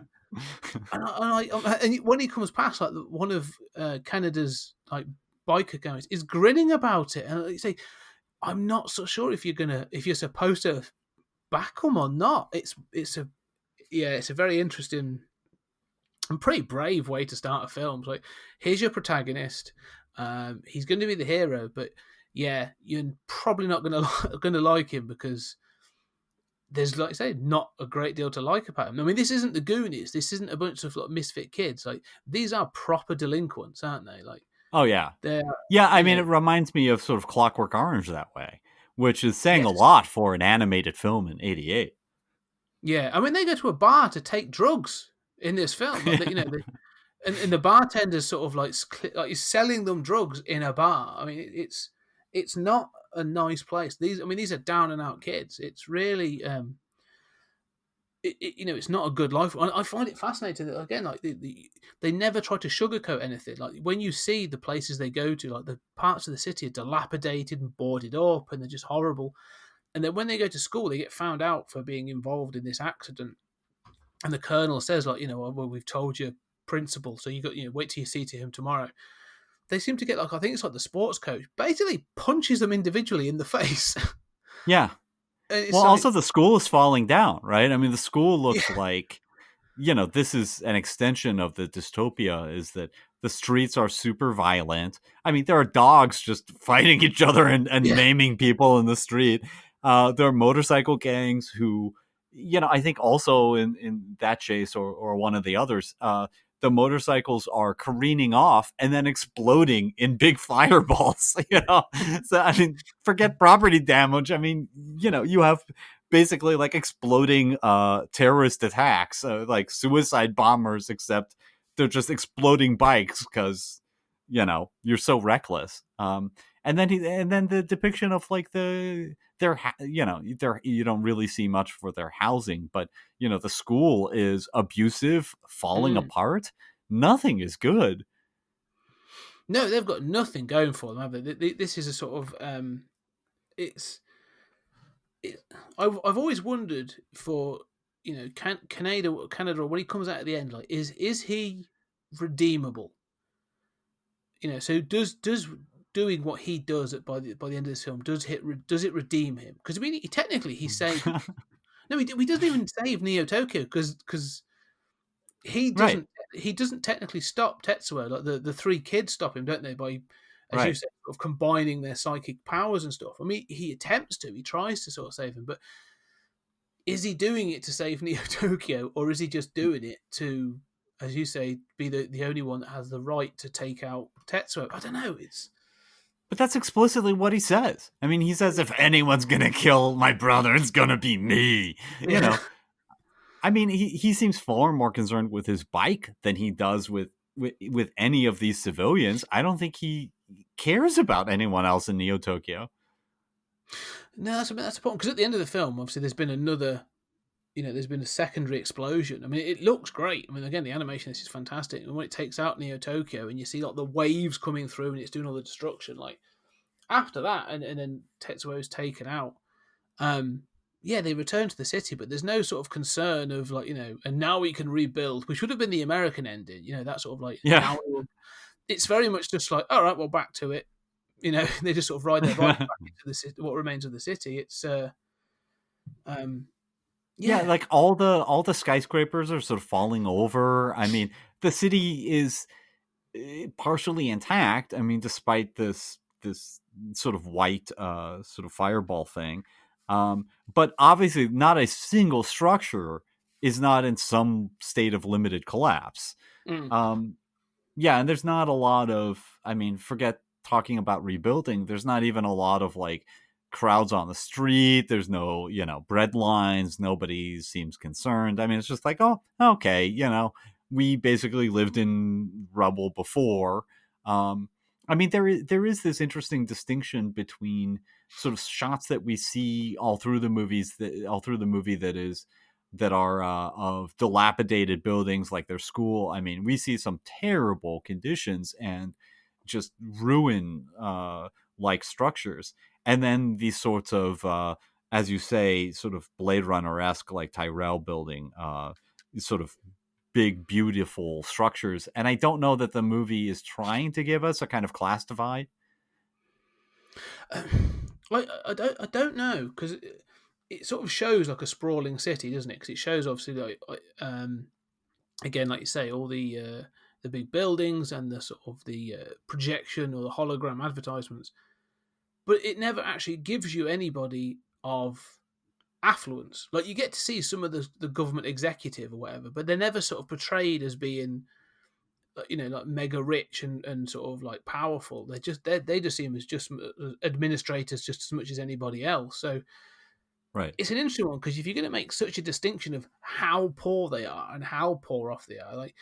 [SPEAKER 5] and when he comes past, like one of Canada's like biker guys is grinning about it, and you say, "I'm not so sure if you're supposed to back him or not." It's a very interesting and pretty brave way to start a film. It's like, here's your protagonist. He's going to be the hero, but yeah, you're probably not going to like him because there's, like I say, not a great deal to like about him. I mean, this isn't the Goonies. This isn't a bunch of like misfit kids. Like these are proper delinquents, aren't they? Like,
[SPEAKER 6] Oh yeah,
[SPEAKER 5] they're
[SPEAKER 6] yeah. I
[SPEAKER 5] you
[SPEAKER 6] mean,
[SPEAKER 5] know,
[SPEAKER 6] it reminds me of sort of Clockwork Orange that way, which is saying a
[SPEAKER 5] yes,
[SPEAKER 6] lot for an animated film in '88.
[SPEAKER 5] yeah. I mean, they go to a bar to take drugs in this film. Like, and the bartender's sort of like he's selling them drugs in a bar. I mean, it's not a nice place. These are down and out kids. It's really it's not a good life. I find it fascinating that again, like they never try to sugarcoat anything. Like when you see the places they go to, like the parts of the city are dilapidated and boarded up, and they're just horrible. And then when they go to school, they get found out for being involved in this accident. And the colonel says, like, well, we've told your principal, so you got wait till you see to him tomorrow. They seem to get like I think it's like the sports coach basically punches them individually in the face.
[SPEAKER 6] Yeah.
[SPEAKER 5] And it's
[SPEAKER 6] Well,
[SPEAKER 5] like,
[SPEAKER 6] also the school is falling down, right? I mean, the school looks
[SPEAKER 5] yeah,
[SPEAKER 6] like, this is an extension of the dystopia, is that the streets are super violent. I mean, there are dogs just fighting each other and
[SPEAKER 5] yeah,
[SPEAKER 6] maiming people in the street. There are motorcycle gangs who, I think also in that chase or one of the others, the motorcycles are careening off and then exploding in big fireballs, So, I mean, forget property damage. I mean, you have basically like exploding terrorist attacks, like suicide bombers, except they're just exploding bikes because you're so reckless. And then the depiction of like you don't really see much for their housing, but the school is abusive, falling
[SPEAKER 5] mm.
[SPEAKER 6] apart. Nothing is good.
[SPEAKER 5] No, they've got nothing going for them, have they? This is a sort of it's. I've always wondered for Canada when he comes out at the end, like is he redeemable? So does doing what he does by the end of this film does it redeem him? Because I mean, technically he saved. No, he doesn't even save Neo Tokyo because he
[SPEAKER 6] Right,
[SPEAKER 5] doesn't technically stop Tetsuo. Like the three kids stop him, don't they? By, as you
[SPEAKER 6] right.
[SPEAKER 5] said, sort of combining their psychic powers and stuff. I mean, he attempts to, he tries to sort of save him, but is he doing it to save Neo Tokyo, or is he just doing it to, as you say, be the only one that has the right to take out Tetsuo? I don't know.
[SPEAKER 6] But that's explicitly what he says. I mean, he says, if anyone's gonna kill my brother, it's gonna be me. You
[SPEAKER 5] Yeah.
[SPEAKER 6] know, I mean, he seems far more concerned with his bike than he does with any of these civilians. I don't think he cares about anyone else in Neo Tokyo.
[SPEAKER 5] No, that's the problem. Because at the end of the film, obviously, there's been another. There's been a secondary explosion. I mean, it looks great. I mean, again, the animation this is fantastic. And when it takes out Neo Tokyo, and you see like the waves coming through, and it's doing all the destruction. Like after that, and then Tetsuo's taken out. Yeah, they return to the city, but there's no sort of concern of like and now we can rebuild, which would have been the American ending. That sort of like
[SPEAKER 6] Yeah.
[SPEAKER 5] now it's very much just like, all right, well, back to it. They just sort of ride their bike back into the city, what remains of the city. It's
[SPEAKER 6] Yeah,
[SPEAKER 5] yeah.
[SPEAKER 6] like all the skyscrapers are sort of falling over. I mean, the city is partially intact. I mean, despite this sort of white sort of fireball thing, but obviously not a single structure is not in some state of limited collapse.
[SPEAKER 5] Mm.
[SPEAKER 6] Um, yeah, and there's not a lot of. I mean, forget talking about rebuilding. There's not even a lot of like crowds on the street. There's no bread lines. Nobody seems concerned. I mean, it's just like, oh, okay, we basically lived in rubble before. I mean, there is this interesting distinction between sort of shots that we see all through the movie that are of dilapidated buildings like their school. I mean, we see some terrible conditions, and just ruin like structures, and then these sorts of as you say, sort of Blade Runner-esque, like Tyrell building sort of big beautiful structures. And I don't know that the movie is trying to give us a kind of class divide.
[SPEAKER 5] I don't know, because it sort of shows like a sprawling city, doesn't it? Because it shows obviously like again, like you say, all the big buildings and the sort of the projection or the hologram advertisements, but it never actually gives you anybody of affluence. Like, you get to see some of the government executive or whatever, but they're never sort of portrayed as being, like mega rich and sort of like powerful. They just seem as just administrators just as much as anybody else. So
[SPEAKER 6] Right.
[SPEAKER 5] it's an interesting one, because if you're going to make such a distinction of how poor they are and how poor off they are, like,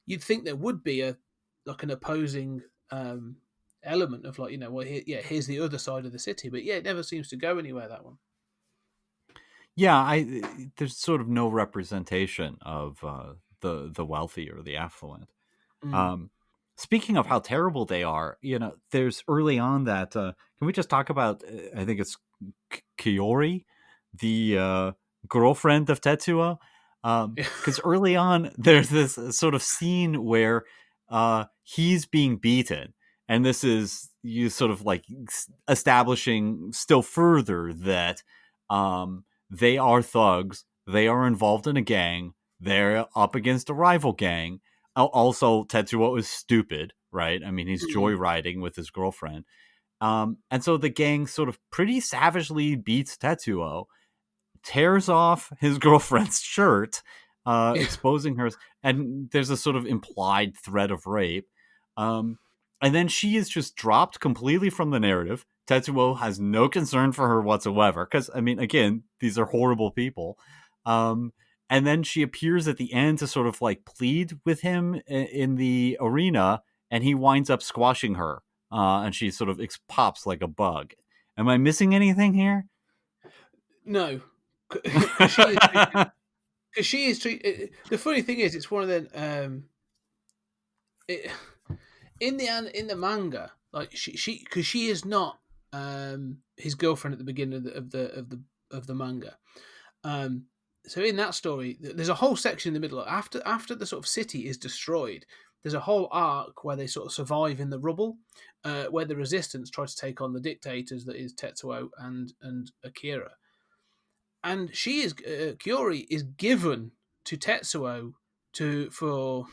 [SPEAKER 5] you'd think there would be an opposing element of, like, well, here's the other side of the city, but yeah, it never seems to go anywhere, that one.
[SPEAKER 6] Yeah, there's sort of no representation of the wealthy or the affluent. Speaking of how terrible they are, there's early on that. Can we just talk about? I think it's Kiori, the girlfriend of Tetsuo, because early on there's this sort of scene where he's being beaten, and this is you sort of like establishing still further that they are thugs, they are involved in a gang, they're up against a rival gang. Also, Tetsuo is stupid, right? I mean, he's joyriding with his girlfriend. And so the gang sort of pretty savagely beats Tetsuo, tears off his girlfriend's shirt, exposing her. And there's a sort of implied threat of rape. And then she is just dropped completely from the narrative. Tetsuo has no concern for her whatsoever. Because, I mean, again, these are horrible people. And then she appears at the end to sort of like plead with him in the arena, and he winds up squashing her, and she sort of pops like a bug. Am I missing anything here?
[SPEAKER 5] No, because she is treated. The funny thing is, it's one of them. In the manga, like because she is not his girlfriend at the beginning of the manga. So in that story, there's a whole section in the middle. After the sort of city is destroyed, there's a whole arc where they sort of survive in the rubble, where the resistance try to take on the dictators that is Tetsuo and Akira. And she is Kiori is given to Tetsuo for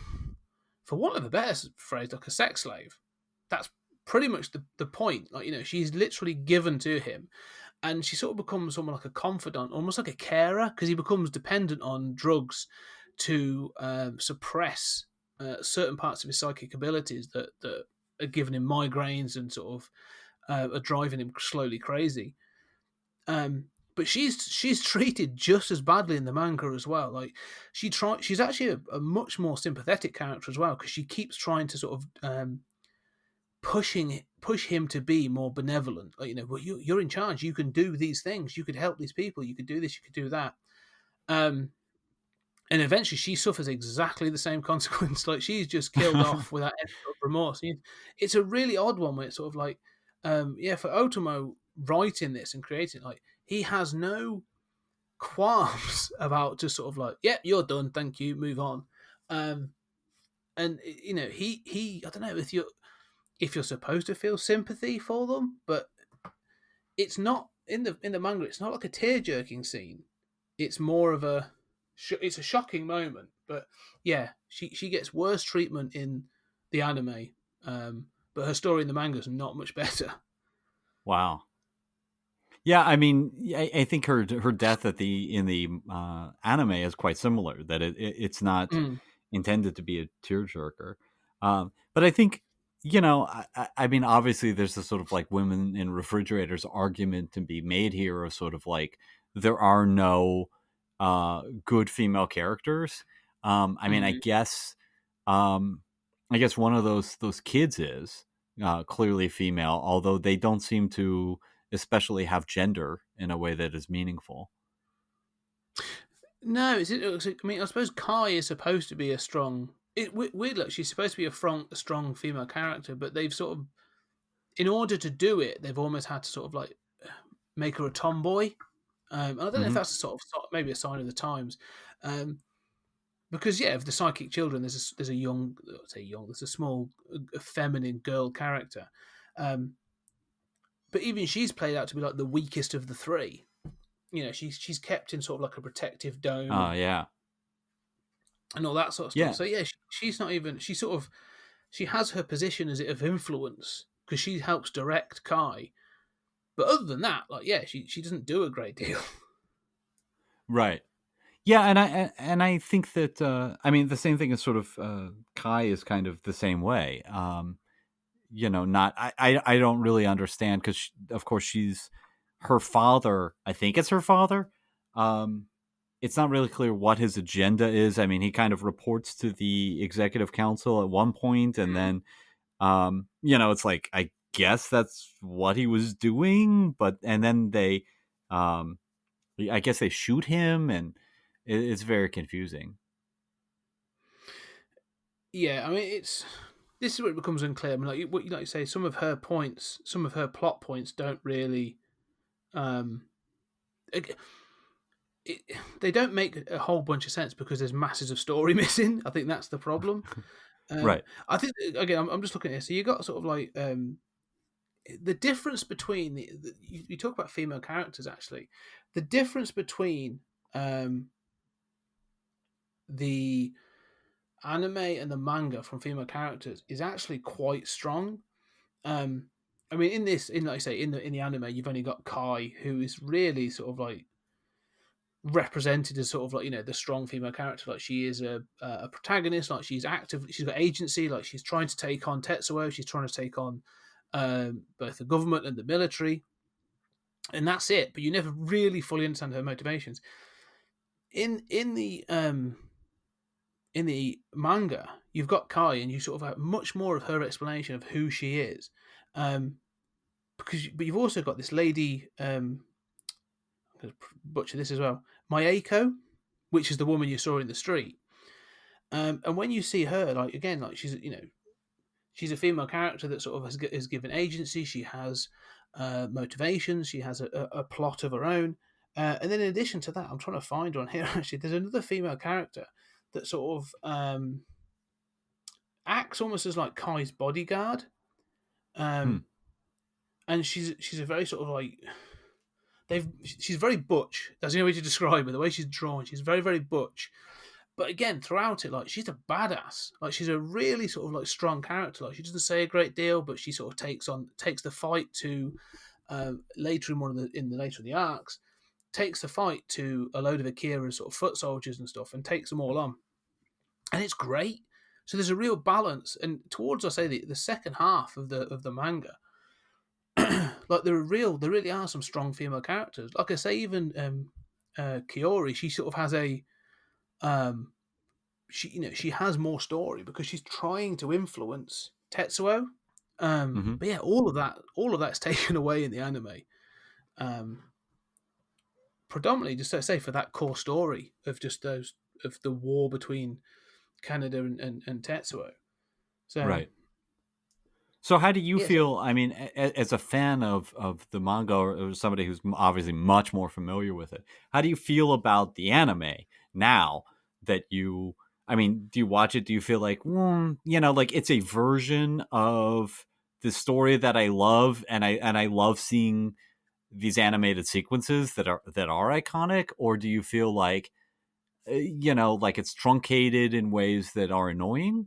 [SPEAKER 5] want of a better phrase, like a sex slave. That's pretty much the point. Like, she's literally given to him. And she sort of becomes someone like a confidant, almost like a carer, because he becomes dependent on drugs to suppress certain parts of his psychic abilities that are giving him migraines and sort of are driving him slowly crazy. But she's treated just as badly in the manga as well. Like, she's actually a much more sympathetic character as well, because she keeps trying to sort of push him to be more benevolent. Like, well, you're in charge. You can do these things. You could help these people. You could do this. You could do that. And eventually, she suffers exactly the same consequence. Like, she's just killed off without any sort of remorse. It's a really odd one where it's sort of like, for Otomo writing this and creating it, like, he has no qualms about just sort of like, yeah, you're done. Thank you. Move on. And he I don't know if you're supposed to feel sympathy for them, but it's not in the manga. It's not like a tear-jerking scene. It's more of it's a shocking moment. But yeah, she gets worse treatment in the anime, but her story in the manga is not much better.
[SPEAKER 6] Wow. Yeah, I mean, I think her death in the anime is quite similar. That it's not intended to be a tearjerker, but I think I mean, obviously, there's a sort of like women in refrigerators argument to be made here of sort of like there are no good female characters. I mean, I guess one of those kids is clearly female, although they don't seem to especially have gender in a way that is meaningful.
[SPEAKER 5] No, I mean, I suppose Kai is supposed to be a strong Weird. Like she's supposed to be a strong female character, but they've sort of, in order to do it, they've almost had to sort of like make her a tomboy. And I don't know if
[SPEAKER 6] Hmm.
[SPEAKER 5] that's a sort of maybe a sign of the times, because of the psychic children, there's a young, I'd say young, there's a small, feminine girl character, but even she's played out to be like the weakest of the three. She's kept in sort of like a protective dome
[SPEAKER 6] Oh yeah,
[SPEAKER 5] and all that sort of stuff.
[SPEAKER 6] yeah,
[SPEAKER 5] So she's not even. She has her position as it of influence because she helps direct Kai. But other than that, she doesn't do a great deal.
[SPEAKER 6] right. Yeah, and I think that I mean the same thing is sort of Kai is kind of the same way. Not I don't really understand because of course she's her father. I think it's her father. Um, it's not really clear what his agenda is. I mean, he kind of reports to the executive council at one point, and then it's like I guess that's what he was doing, but and then um, I guess they shoot him, and it's very confusing.
[SPEAKER 5] Yeah, I mean this is where it becomes unclear. I mean, like you say, some of her points, some of her plot points don't really, um, it, they don't make a whole bunch of sense because there's masses of story missing. I think that's the problem.
[SPEAKER 6] Right.
[SPEAKER 5] I think again, I'm just looking at this. So you got sort of like the difference between you talk about female characters actually, the difference between the anime and the manga from female characters is actually quite strong. Um, I mean, like I say, in the anime, you've only got Kai, who is really sort of like represented as sort of like the strong female character. Like she is a protagonist. Like she's active. She's got agency. Like she's trying to take on Tetsuo. She's trying to take on both the government and the military, and that's it. But you never really fully understand her motivations. In the manga, you've got Kai, and you sort of have much more of her explanation of who she is, but you've also got this lady. I'm going to butcher this as well, Mayako, which is the woman you saw in the street. And when you see her, like again, like she's a female character that sort of has given agency. She has motivations. She has a plot of her own. And then in addition to that, I'm trying to find her on here. Actually, there's another female character that sort of acts almost as like Kai's bodyguard.
[SPEAKER 6] Hmm.
[SPEAKER 5] And she's a very sort of like she's very butch. That's the only way to describe her. The way she's drawn, she's very very butch. But again, throughout it, like she's a badass. Like she's a really sort of like strong character. Like she doesn't say a great deal, but she sort of takes the fight to later later in the arcs, takes the fight to a load of Akira's sort of foot soldiers and stuff, and takes them all on, and it's great. So there's a real balance, and towards I say the second half of the manga, like there really are some strong female characters. Like I say, even Kiori, she sort of has a she has more story because she's trying to influence Tetsuo.
[SPEAKER 6] Hmm.
[SPEAKER 5] But yeah, all of that's taken away in the anime. Um, Predominantly, just to say for that core story of just those of the war between Canada and Tetsuo. So
[SPEAKER 6] Right. So how do you
[SPEAKER 5] yes,
[SPEAKER 6] feel? I mean, as a fan of the manga or somebody who's obviously much more familiar with it, how do you feel about the anime now that you? I mean, do you watch it? Do you feel like, like it's a version of the story that I love, and I love seeing these animated sequences that are iconic, or do you feel like, like it's truncated in ways that are annoying?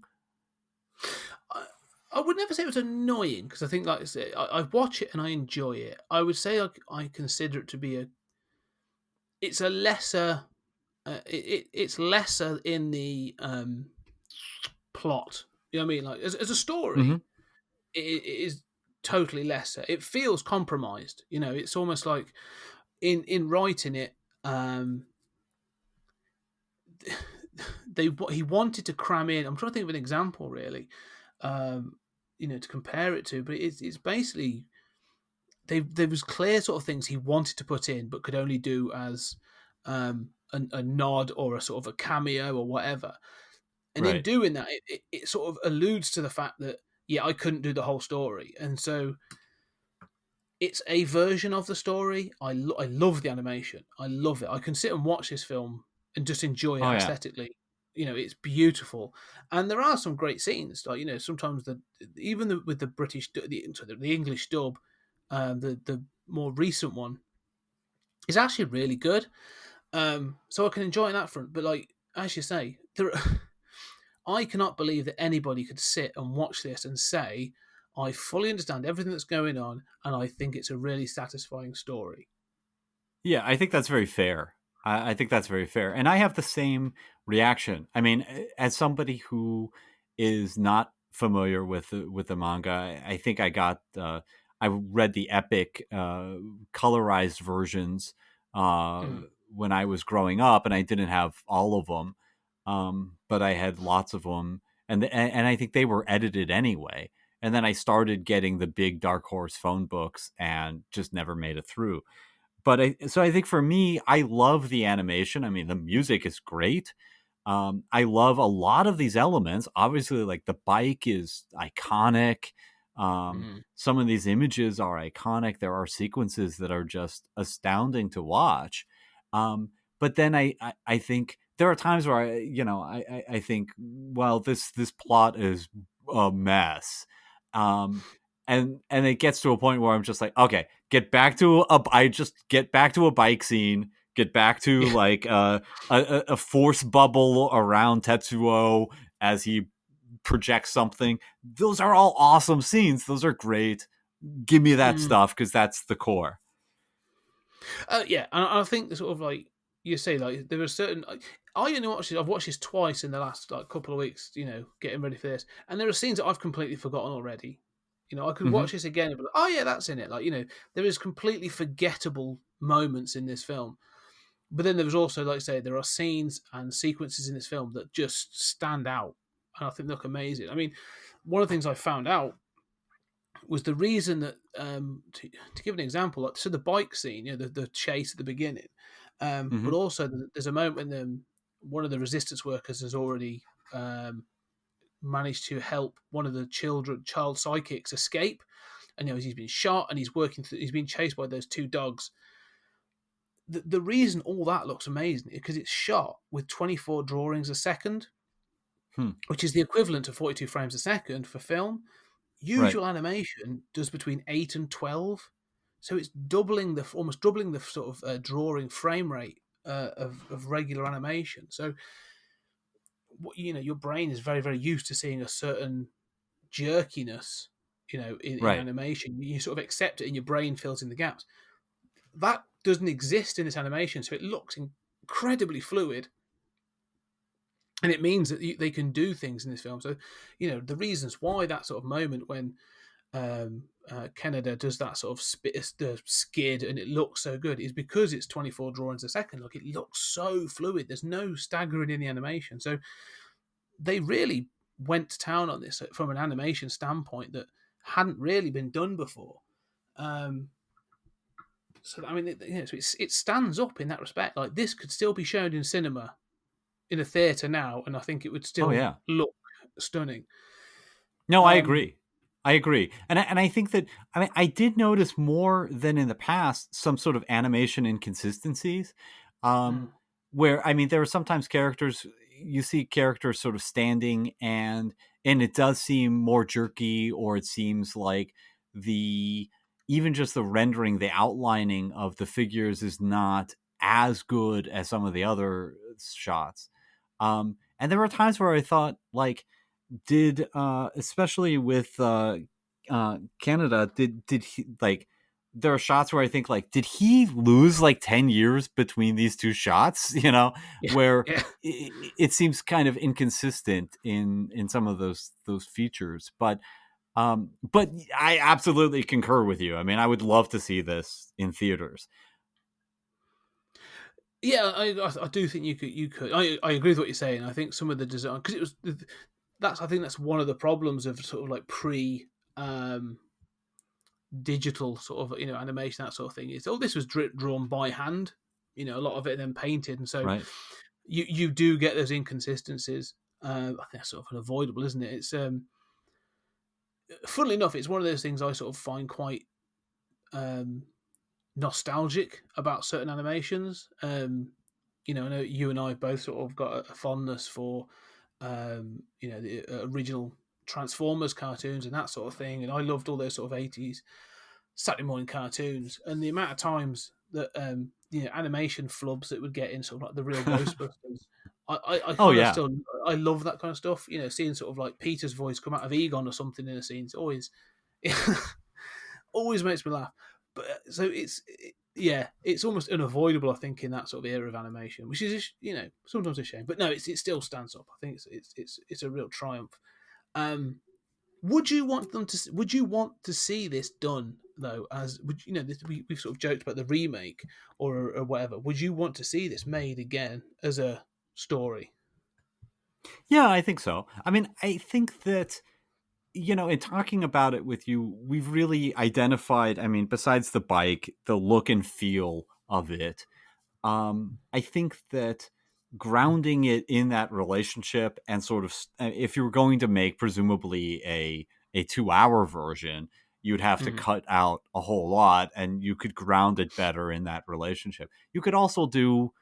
[SPEAKER 5] I would never say it was annoying because I think, like I said, I watch it and I enjoy it. I would say I consider it to be it's a lesser, it's lesser in the plot. You know what I mean? Like as a
[SPEAKER 6] Hmm.
[SPEAKER 5] story, it is totally lesser. It feels compromised. It's almost like in writing it, he wanted to cram in. I'm trying to think of an example, really, to compare it to, but it's basically there was clear sort of things he wanted to put in, but could only do as a nod or a sort of a cameo or whatever. And in
[SPEAKER 6] Right.
[SPEAKER 5] doing that, it sort of alludes to the fact that, yeah, I couldn't do the whole story. And so it's a version of the story. I love the animation. I love it. I can sit and watch this film and just enjoy it
[SPEAKER 6] Oh yeah.
[SPEAKER 5] aesthetically. It's beautiful, and there are some great scenes. Like sometimes with the the English dub, the more recent one is actually really good. So I can enjoy it on that front. But like as you say, I cannot believe that anybody could sit and watch this and say, I fully understand everything that's going on, and I think it's a really satisfying story.
[SPEAKER 6] Yeah, I think that's very fair. I think that's very fair, and I have the same reaction. I mean, as somebody who is not familiar with the manga, I think I read the epic colorized versions uh,
[SPEAKER 5] Mm.
[SPEAKER 6] when I was growing up, and I didn't have all of them, but I had lots of them, and I think they were edited anyway. And then I started getting the big Dark Horse phone books, and just never made it through. But I think for me, I love the animation. I mean, the music is great. I love a lot of these elements. Obviously, like the bike is iconic.
[SPEAKER 5] Mm.
[SPEAKER 6] Some of these images are iconic. There are sequences that are just astounding to watch. But then I think there are times where I think, well, this plot is a mess. Um, and it gets to a point where I'm just like, okay, get back to a bike scene, get back to
[SPEAKER 5] Yeah.
[SPEAKER 6] like a force bubble around Tetsuo as he projects something. Those are all awesome scenes. Those are great. Give me that
[SPEAKER 5] Mm.
[SPEAKER 6] stuff because that's the core.
[SPEAKER 5] Yeah, and I think sort of like you say, like there are certain. I only watched it. I've watched this twice in the last like couple of weeks. Getting ready for this, and there are scenes that I've completely forgotten already. I could
[SPEAKER 6] Mm-hmm.
[SPEAKER 5] watch this again and be like, oh yeah, that's in it. Like there is completely forgettable moments in this film. But then there was also, like I say, there are scenes and sequences in this film that just stand out, and I think look amazing. I mean, one of the things I found out was the reason that to give an example, like so the bike scene, the chase at the beginning,
[SPEAKER 6] Mm-hmm.
[SPEAKER 5] but also there's a moment when one of the resistance workers has already managed to help one of the child psychics escape, and he's been shot and he's being chased by those two dogs. The reason all that looks amazing is because it's shot with 24 drawings a second,
[SPEAKER 6] Hmm.
[SPEAKER 5] which is the equivalent to 42 frames a second for film.
[SPEAKER 6] Right.
[SPEAKER 5] Usual animation does between 8 and 12, so it's almost doubling the sort of drawing frame rate of regular animation. So your brain is very, very used to seeing a certain jerkiness, in
[SPEAKER 6] Right.
[SPEAKER 5] animation. You sort of accept it, and your brain fills in the gaps. That doesn't exist in this animation, so it looks incredibly fluid, and it means that they can do things in this film. So, the reasons why that sort of moment when Canada does that sort of the skid and it looks so good is because it's 24 drawings a second. Like, it looks so fluid. There's no staggering in the animation. So they really went to town on this from an animation standpoint that hadn't really been done before. So I mean, it stands up in that respect. Like, this could still be shown in cinema in a theater now, and I think it would
[SPEAKER 6] Oh
[SPEAKER 5] still
[SPEAKER 6] yeah.
[SPEAKER 5] look stunning.
[SPEAKER 6] No, I
[SPEAKER 5] Um,
[SPEAKER 6] agree. I agree. And I think that, I mean, I did notice more than in the past some sort of animation inconsistencies.
[SPEAKER 5] mm,
[SPEAKER 6] Um, where, I mean, there are sometimes characters, you see characters sort of standing, and it does seem more jerky, or it seems like the even just the rendering, the outlining of the figures is not as good as some of the other shots. And there were times where I thought, like, did especially with Canada, did he, like, there are shots where I think, like, did he lose like 10 years between these two shots,
[SPEAKER 5] yeah,
[SPEAKER 6] where
[SPEAKER 5] yeah.
[SPEAKER 6] it seems kind of inconsistent in some of those features. But I absolutely concur with you. I mean, I would love to see this in theaters.
[SPEAKER 5] Yeah, I do think you could. I agree with what you're saying. I think some of the design, because I think that's one of the problems of sort of like pre um, digital sort of animation, that sort of thing, is this was drawn by hand. A lot of it then painted, and so
[SPEAKER 6] Right.
[SPEAKER 5] you do get those inconsistencies. I think that's sort of unavoidable, isn't it? It's funnily enough, it's one of those things I sort of find quite um, nostalgic about certain animations. I know you and I both sort of got a fondness for, the original Transformers cartoons and that sort of thing, and I loved all those sort of 80s Saturday morning cartoons, and the amount of times that animation flubs that would get in sort of like the real Ghostbusters. I
[SPEAKER 6] Oh
[SPEAKER 5] kind of
[SPEAKER 6] yeah.
[SPEAKER 5] still I love that kind of stuff. Seeing sort of like Peter's voice come out of Egon or something in a scene. It's always always makes me laugh. But yeah, it's almost unavoidable. I think in that sort of era of animation, which is sometimes a shame. But no, it still stands up. I think it's a real triumph. Would you want them to? Would you want to see this done though? As would we've sort of joked about the remake or whatever. Would you want to see this made again as a story?
[SPEAKER 6] Yeah, I think so. I mean, I think that, in talking about it with you, we've really identified, I mean, besides the bike, the look and feel of it. I think that grounding it in that relationship and sort of, if you were going to make presumably a 2 hour version, you'd have to
[SPEAKER 5] Mm-hmm.
[SPEAKER 6] cut out a whole lot, and you could ground it better in that relationship. You could also do,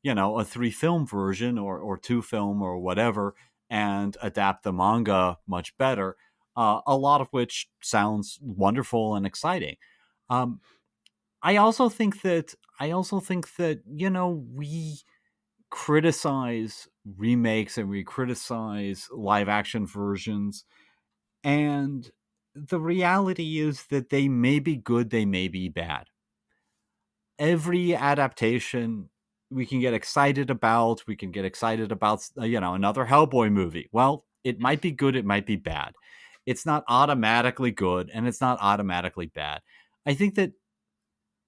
[SPEAKER 6] a 3 film version or 2 film or whatever, and adapt the manga much better. A lot of which sounds wonderful and exciting. Um, I also think that we criticize remakes and we criticize live action versions, and the reality is that they may be good, they may be bad. Every adaptation we can get excited about, another Hellboy movie. Well, it might be good, it might be bad. It's not automatically good and it's not automatically bad. I think that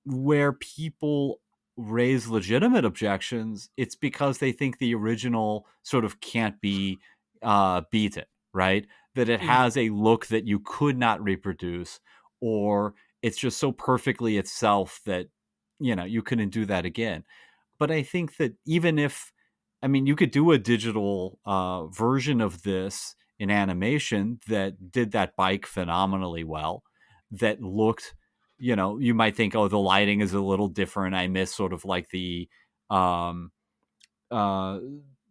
[SPEAKER 6] where people raise legitimate objections, it's because they think the original sort of can't be beaten, right? That it
[SPEAKER 5] Mm-hmm.
[SPEAKER 6] has a look that you could not reproduce, or it's just so perfectly itself that you couldn't do that again. But I think that even if, I mean, you could do a digital version of this in animation that did that bike phenomenally well, that looked, you might think, oh, the lighting is a little different. I miss sort of like the um, uh,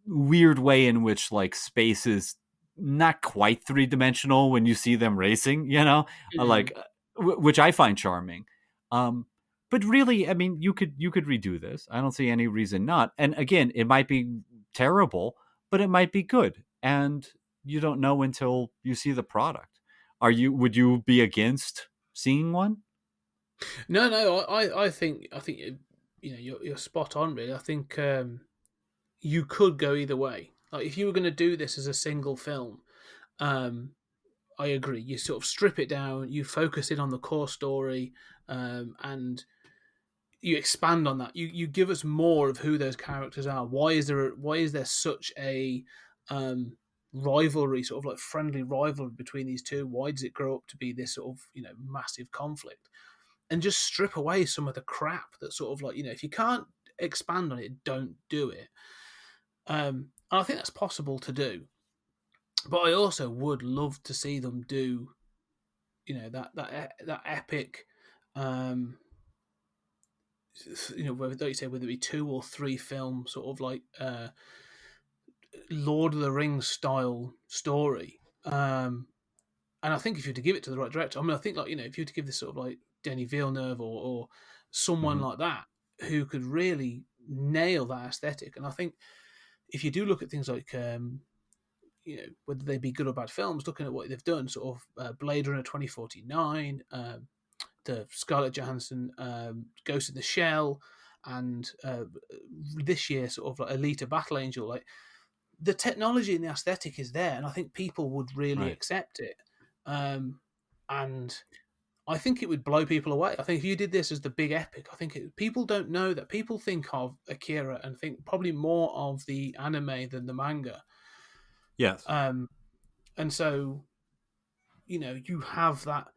[SPEAKER 6] weird way in which like space is not quite 3 dimensional when you see them racing, like which I find charming. Um, but really, I mean, you could redo this. I don't see any reason not. And again, it might be terrible, but it might be good, and you don't know until you see the product. Would you be against seeing one?
[SPEAKER 5] No. I think you're spot on. Really, I think you could go either way. Like if you were going to do this as a single film, um, I agree. You sort of strip it down, you focus in on the core story, and you expand on that. You give us more of who those characters are. Why is there such a rivalry, sort of like friendly rivalry between these two? Why does it grow up to be this sort of massive conflict? And just strip away some of the crap that sort of like if you can't expand on it, don't do it. And I think that's possible to do, but I also would love to see them do that epic, um, whether like you say whether it be 2 or 3 film sort of like Lord of the Rings style story. And I think if you were to give it to the right director, I mean, I think like if you were to give this sort of like Denis Villeneuve or someone
[SPEAKER 6] Mhm.
[SPEAKER 5] like that who could really nail that aesthetic, and I think if you do look at things like whether they be good or bad films, looking at what they've done, sort of Blade Runner 2049, the Scarlett Johansson Ghost in the Shell, and this year sort of like Alita Battle Angel, like the technology and the aesthetic is there, and I think people would really
[SPEAKER 6] Right.
[SPEAKER 5] accept it. And I think it would blow people away. I think if you did this as the big epic, I think people don't know that. People think of Akira and think probably more of the anime than the manga.
[SPEAKER 6] Yes.
[SPEAKER 5] Um, and so, you have that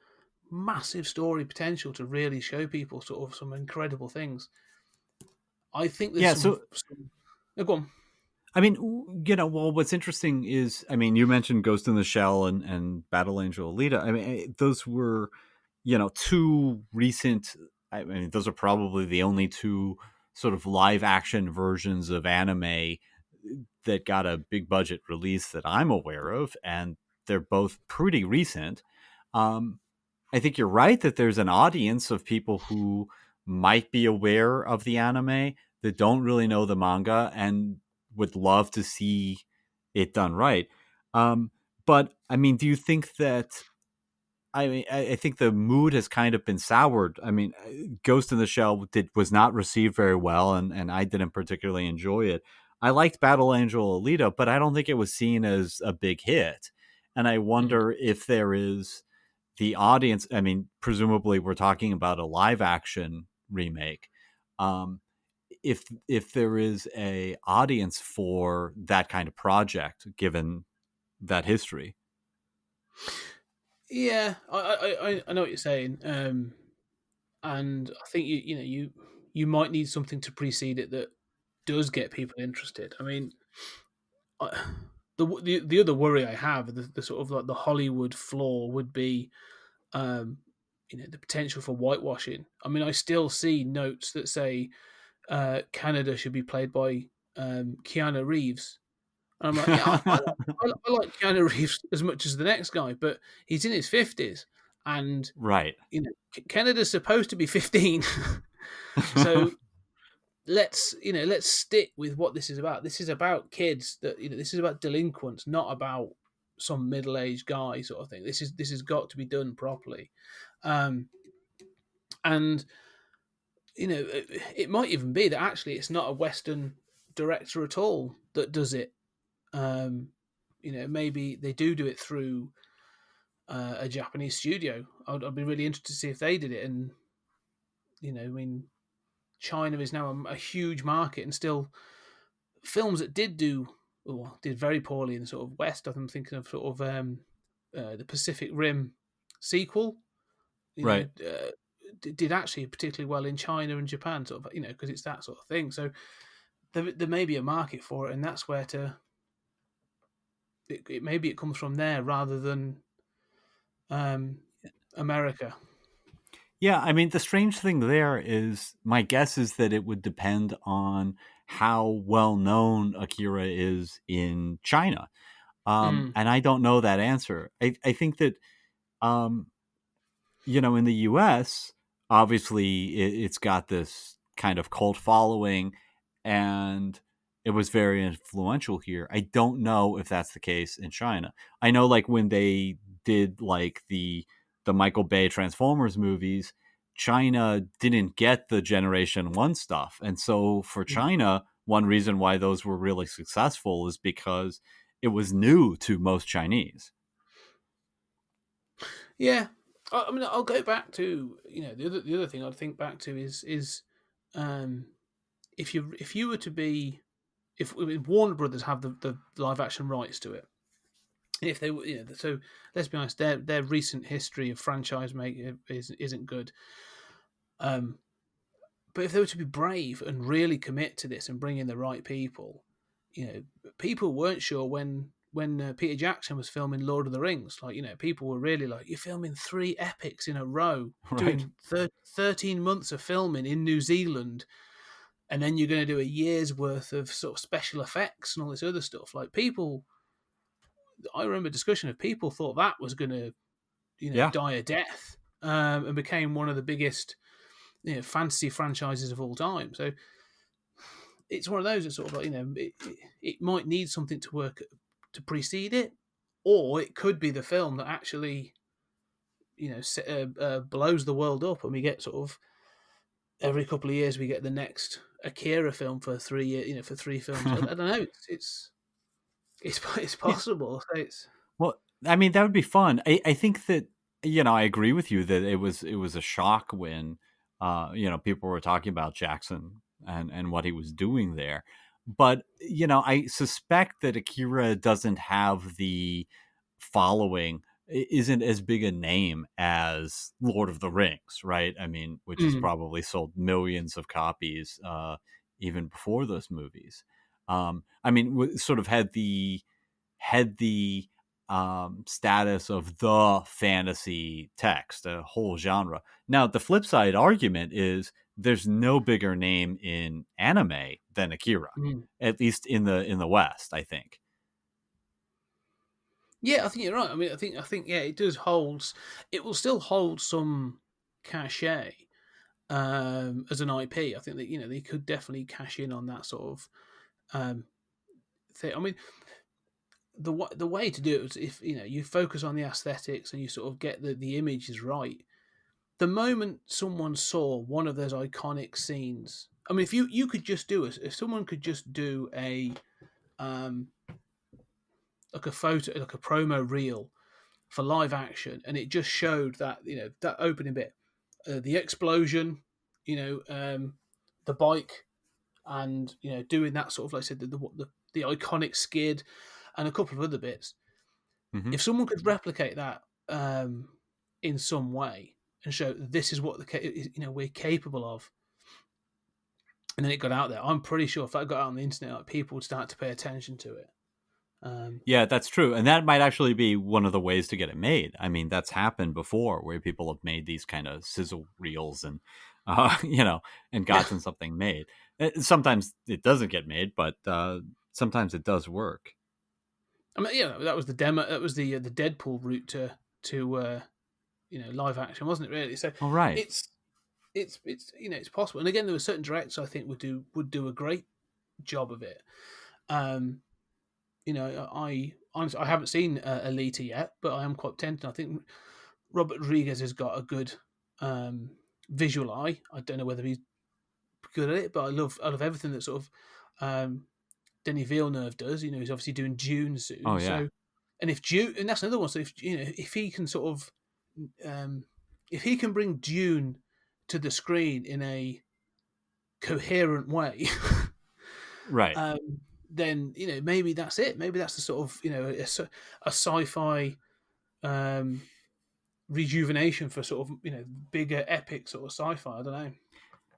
[SPEAKER 5] massive story potential to really show people sort of some incredible things. I think there's
[SPEAKER 6] Yeah.
[SPEAKER 5] some.
[SPEAKER 6] So
[SPEAKER 5] Oh, go on.
[SPEAKER 6] I mean, well, what's interesting is, I mean, you mentioned Ghost in the Shell and Battle Angel Alita. I mean, those were, two recent. I mean, those are probably the only two sort of live action versions of anime that got a big budget release that I'm aware of, and they're both pretty recent. Um, I think you're right that there's an audience of people who might be aware of the anime that don't really know the manga and would love to see it done right. Um, but I mean, do you think that? I mean, I think the mood has kind of been soured. I mean, Ghost in the Shell was not received very well, and I didn't particularly enjoy it. I liked Battle Angel Alita, but I don't think it was seen as a big hit. And I
[SPEAKER 5] Mm.
[SPEAKER 6] wonder if there is the audience. I mean, presumably we're talking about a live action remake. Um, if there is a audience for that kind of project, given that history.
[SPEAKER 5] Yeah, I know what you're saying, and I think you might need something to precede it that does get people interested. I mean, I, the other worry I have, the sort of like the Hollywood flaw would be, um, the potential for whitewashing. I mean, I still see notes that say Canada should be played by Keanu Reeves. And I'm like, yeah, I like Keanu Reeves as much as the next guy, but he's in his 50s. And,
[SPEAKER 6] Right.
[SPEAKER 5] Canada's supposed to be 15. So let's stick with what this is about. This is about kids this is about delinquents, not about some middle-aged guy sort of thing. This has got to be done properly. Um, and it might even be that actually it's not a Western director at all that does it. Um, maybe they do it through a Japanese studio. I'd be really interested to see if they did it. And I mean, China is now a huge market, and still films that did very poorly in the sort of West. I'm thinking of sort of the Pacific Rim sequel.
[SPEAKER 6] Right.
[SPEAKER 5] Did actually particularly well in China and Japan, sort of, because it's that sort of thing. So there may be a market for it, and that's where maybe it comes from there rather than um, America.
[SPEAKER 6] Yeah, I mean, the strange thing there is my guess is that it would depend on how well known Akira is in China.
[SPEAKER 5] Mm.
[SPEAKER 6] And I don't know that answer. I think that, um, in the US, obviously it's got this kind of cult following and it was very influential here. I don't know if that's the case in China. I know like when they did like the Michael Bay Transformers movies, China didn't get the Generation 1 stuff. And so for China, one reason why those were really successful is because it was new to most Chinese.
[SPEAKER 5] Yeah, I mean, I'll go back to the other thing I'd think back to is um, if you were to be if Warner Brothers have the live action rights to it, and if they were, so let's be honest, their recent history of franchise making isn't good. Um, but if they were to be brave and really commit to this and bring in the right people, people weren't sure when Peter Jackson was filming Lord of the Rings. Like, people were really like, you're filming 3 epics in a row,
[SPEAKER 6] Right.
[SPEAKER 5] doing 13 months of filming in New Zealand, and then you're going to do a year's worth of sort of special effects and all this other stuff. Like, I remember a discussion of people thought that was going to,
[SPEAKER 6] Yeah.
[SPEAKER 5] die a death, and became one of the biggest, fantasy franchises of all time. So it's one of those that sort of like, it might need something to work to precede it, or it could be the film that actually, blows the world up, and we get sort of every couple of years we get the next Akira film for 3 years, for 3 films. I don't know. It's possible. It's
[SPEAKER 6] Well, I mean, that would be fun. I think that, I agree with you that it was a shock when, people were talking about Jackson and what he was doing there. But, I suspect that Akira doesn't have the following, isn't as big a name as Lord of the Rings, right? I mean, which has
[SPEAKER 5] mm,
[SPEAKER 6] probably sold millions of copies, even before those movies. I mean, sort of had the status of the fantasy text, a whole genre. Now, the flip side argument is there's no bigger name in anime than Akira,
[SPEAKER 5] Mm.
[SPEAKER 6] at least in the West, I think.
[SPEAKER 5] Yeah, I think you're right. I mean, I think yeah, it does hold. It will still hold some cachet as an IP. I think that they could definitely cash in on that sort of thing. I mean, the way to do it is if you focus on the aesthetics and you sort of get the images right. The moment someone saw one of those iconic scenes, I mean, if you could just do it, if someone could just do a um, like a photo, like a promo reel for live action, and it just showed that that opening bit, the explosion, the bike, and doing that sort of like I said the iconic skid, and a couple of other bits.
[SPEAKER 6] Mm-hmm.
[SPEAKER 5] If someone could replicate that in some way and show this is what we're capable of, and then it got out there, I'm pretty sure if that got out on the internet, like, people would start to pay attention to it.
[SPEAKER 6] Yeah, that's true. And that might actually be one of the ways to get it made. I mean, that's happened before where people have made these kind of sizzle reels and, and gotten something made. Sometimes it doesn't get made, but sometimes it does work.
[SPEAKER 5] I mean, that was the demo. That was the Deadpool route to live action, wasn't it? Really. So
[SPEAKER 6] All right.
[SPEAKER 5] it's possible. And again, there were certain directors I think would do a great job of it. I honestly I haven't seen Alita yet, but I am quite tempted. I think Robert Rodriguez has got a good visual eye. I don't know whether he's good at it, but I love everything that sort of Denis Villeneuve does. He's obviously doing Dune soon.
[SPEAKER 6] Oh, yeah.
[SPEAKER 5] So, and if Dune, and that's another one. So if he can sort of, if he can bring Dune to the screen in a coherent way,
[SPEAKER 6] Right.
[SPEAKER 5] then maybe that's it. Maybe that's the sort of a sci-fi rejuvenation for sort of bigger epic sort of sci-fi. I don't know.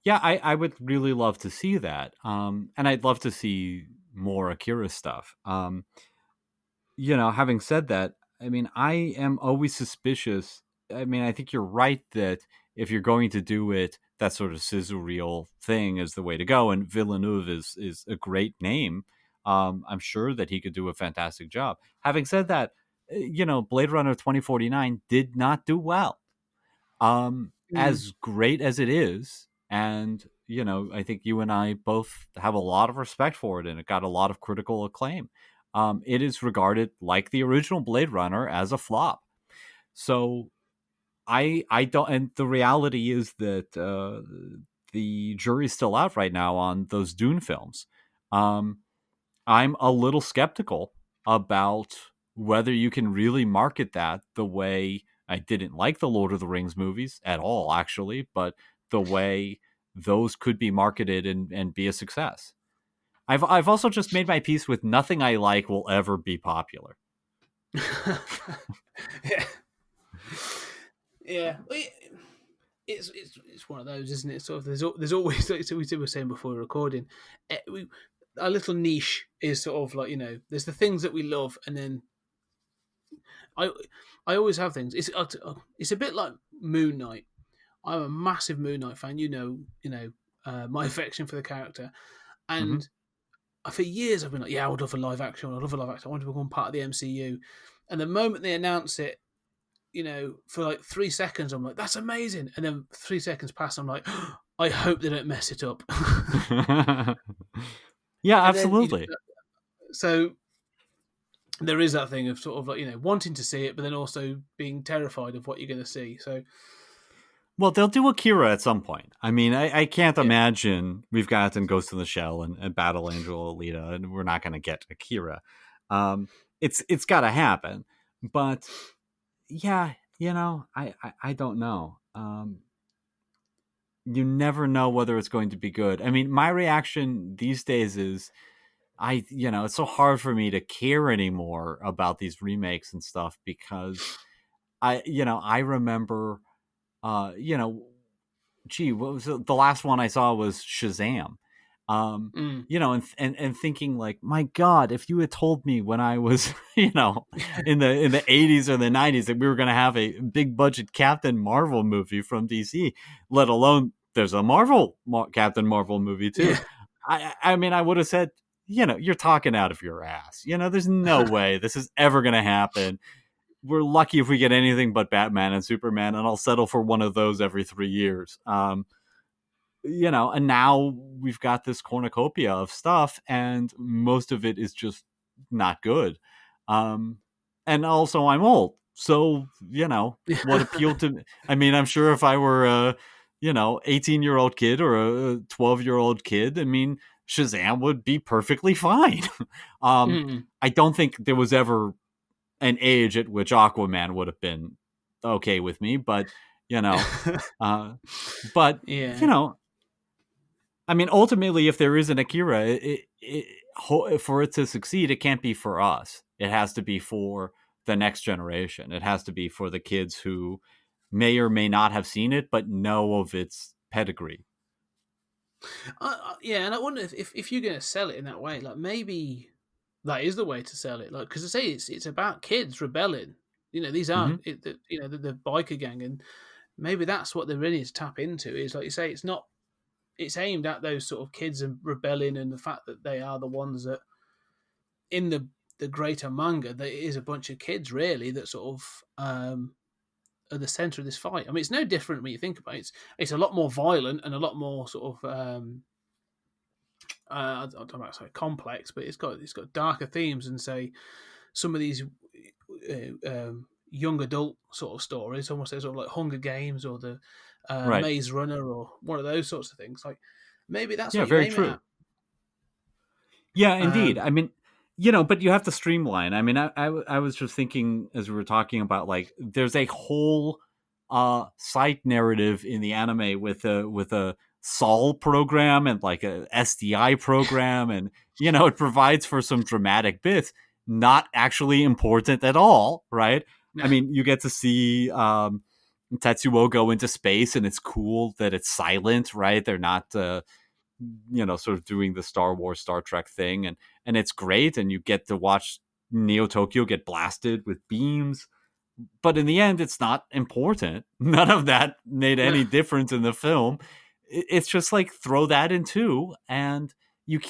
[SPEAKER 6] Yeah, I would really love to see that. And I'd love to see more Akira stuff. Having said that, I mean, I am always suspicious. I mean, I think you're right that if you're going to do it, that sort of sizzle reel thing is the way to go. And Villeneuve is a great name. I'm sure that he could do a fantastic job. Having said that, Blade Runner 2049 did not do well. As great as it is, and I think you and I both have a lot of respect for it, and it got a lot of critical acclaim. It is regarded like the original Blade Runner as a flop. So I don't, and the reality is that the jury's still out right now on those Dune films. I'm a little skeptical about whether you can really market that the way I didn't like the Lord of the Rings movies at all, actually, but the way those could be marketed and be a success. I've also just made my peace with nothing I like will ever be popular.
[SPEAKER 5] Yeah. Yeah. It's one of those, isn't it? Sort of there's always, like we were saying before recording, our little niche is sort of like there's the things that we love, and then I always have things. It's a bit like Moon Knight. I'm a massive Moon Knight fan. My affection for the character, and for years I've been like, yeah, I would love a live action. I love a live action. I want to become part of the MCU. And the moment they announce it, for like 3 seconds, I'm like, that's amazing. And then 3 seconds pass, I'm like, oh, I hope they don't mess it up.
[SPEAKER 6] Yeah, absolutely.
[SPEAKER 5] So there is that thing of sort of like, wanting to see it, but then also being terrified of what you're going to see. So,
[SPEAKER 6] well, they'll do Akira at some point. I mean, I can't imagine we've gotten Ghost in the Shell and Battle Angel Alita, and we're not going to get Akira. It's got to happen. But yeah, I don't know. You never know whether it's going to be good. I mean, my reaction these days is it's so hard for me to care anymore about these remakes and stuff because I remember, what was the last one I saw was Shazam.
[SPEAKER 5] Mm.
[SPEAKER 6] And thinking like, my God, if you had told me when I was, in the 80s or the 90s that we were going to have a big budget Captain Marvel movie from DC, let alone there's a Captain Marvel movie too.
[SPEAKER 5] Yeah.
[SPEAKER 6] I mean, I would have said, you're talking out of your ass. There's no way this is ever going to happen. We're lucky if we get anything but Batman and Superman, and I'll settle for one of those every 3 years. And now we've got this cornucopia of stuff, and most of it is just not good. And also, I'm old, so what appealed to me. I mean, I'm sure if I were a 18-year-old kid or a 12-year-old kid, I mean, Shazam would be perfectly fine.
[SPEAKER 5] Mm.
[SPEAKER 6] I don't think there was ever an age at which Aquaman would have been okay with me, but but
[SPEAKER 5] Yeah.
[SPEAKER 6] I mean, ultimately, if there is an Akira, for it to succeed, it can't be for us. It has to be for the next generation. It has to be for the kids who may or may not have seen it, but know of its pedigree.
[SPEAKER 5] Yeah, and I wonder if you're going to sell it in that way, like maybe that is the way to sell it. Like, because I say it's about kids rebelling. These
[SPEAKER 6] Mm-hmm.
[SPEAKER 5] aren't the biker gang, and maybe that's what they really need to tap into. Is like you say, it's aimed at those sort of kids and rebelling, and the fact that they are the ones that in the greater manga that it is a bunch of kids really that sort of are the center of this fight. I mean, it's no different when you think about it. It's a lot more violent and a lot more sort of I don't know how to say complex, but it's got darker themes and say some of these young adult sort of stories, almost sort of like Hunger Games or the
[SPEAKER 6] Right.
[SPEAKER 5] Maze Runner or one of those sorts of things. Like maybe that's
[SPEAKER 6] Yeah,
[SPEAKER 5] what you
[SPEAKER 6] very
[SPEAKER 5] aim it
[SPEAKER 6] true.
[SPEAKER 5] at.
[SPEAKER 6] Yeah, indeed. I mean, but you have to streamline. I mean, I was just thinking as we were talking about, like, there's a whole side narrative in the anime with a Sol program and like a SDI program, and it provides for some dramatic bits, not actually important at all, right? I mean, you get to see Tetsuo go into space, and it's cool that it's silent, right? They're not sort of doing the Star Wars, Star Trek thing, and it's great, and you get to watch Neo Tokyo get blasted with beams. But in the end, it's not important. None of that made any difference in the film. It's just like, throw that in too, and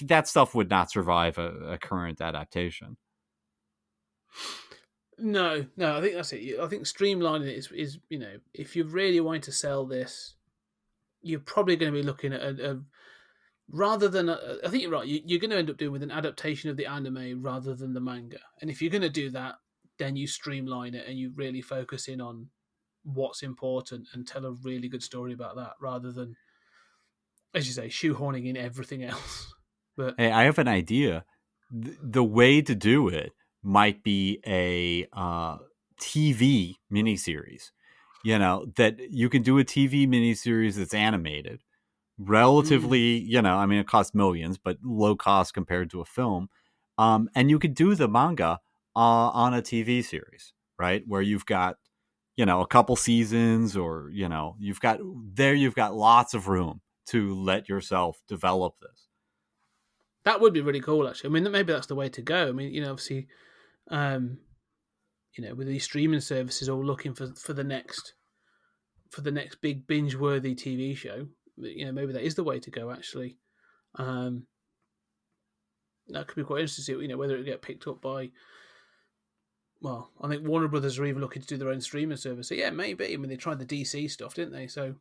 [SPEAKER 6] that stuff would not survive a current adaptation.
[SPEAKER 5] No, I think that's it. I think streamlining it is if you're really wanting to sell this, you're probably going to be looking at a rather than I think you're right. You're going to end up doing with an adaptation of the anime rather than the manga. And if you're going to do that, then you streamline it and you really focus in on what's important and tell a really good story about that, rather than, as you say, shoehorning in everything else. But
[SPEAKER 6] Hey, I have an idea. The way to do it might be a TV miniseries. That you can do a TV miniseries that's animated, relatively, I mean, it costs millions, but low cost compared to a film. And you could do the manga on a TV series, right? Where you've got, a couple seasons, or, you've got lots of room to let yourself develop this.
[SPEAKER 5] that would be really cool, actually. I mean, maybe that's the way to go. I mean, obviously, with these streaming services all looking for the next big binge worthy TV show, maybe that is the way to go. Actually, that could be quite interesting to see. Whether it get picked up by. Well, I think Warner Brothers are even looking to do their own streaming service. So yeah, maybe. I mean, they tried the DC stuff, didn't they? So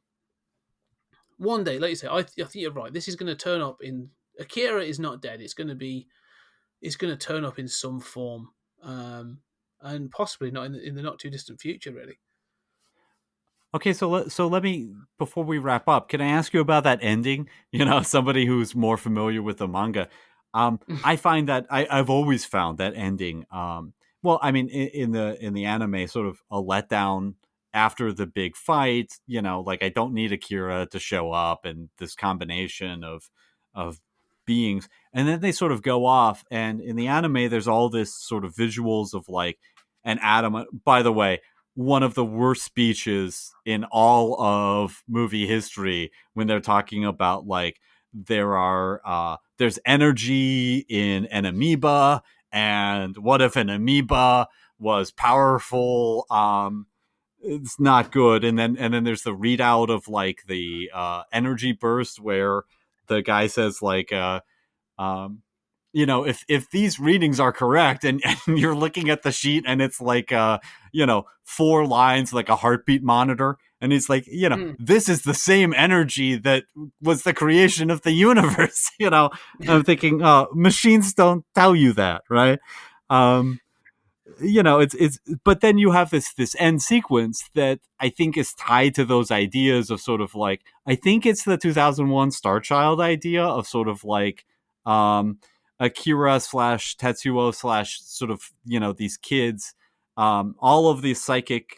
[SPEAKER 5] one day, like you say, I think you're right. This is going to turn up in Akira is not dead. It's going to turn up in some form, and possibly not in the not too distant future, really.
[SPEAKER 6] Okay, so let me, before we wrap up, can I ask you about that ending? Somebody who's more familiar with the manga. I find that I've always found that ending. Well, I mean, in the anime, sort of a letdown after the big fight. Like, I don't need Akira to show up, and this combination of beings, and then they sort of go off. And in the anime, there's all this sort of visuals of like an atom. By the way, one of the worst speeches in all of movie history, when they're talking about like there's energy in an amoeba, and what if an amoeba was powerful? It's not good. And then there's the readout of like the energy burst where the guy says like um if these readings are correct, and you're looking at the sheet and it's like 4 lines like a heartbeat monitor, and he's like,
[SPEAKER 5] Mm.
[SPEAKER 6] this is the same energy that was the creation of the universe. I'm thinking, machines don't tell you that, right? um it's but then you have this end sequence that I think is tied to those ideas of sort of like, I think it's the 2001 Star Child idea of sort of like Akira slash Tetsuo slash sort of these kids, all of these psychic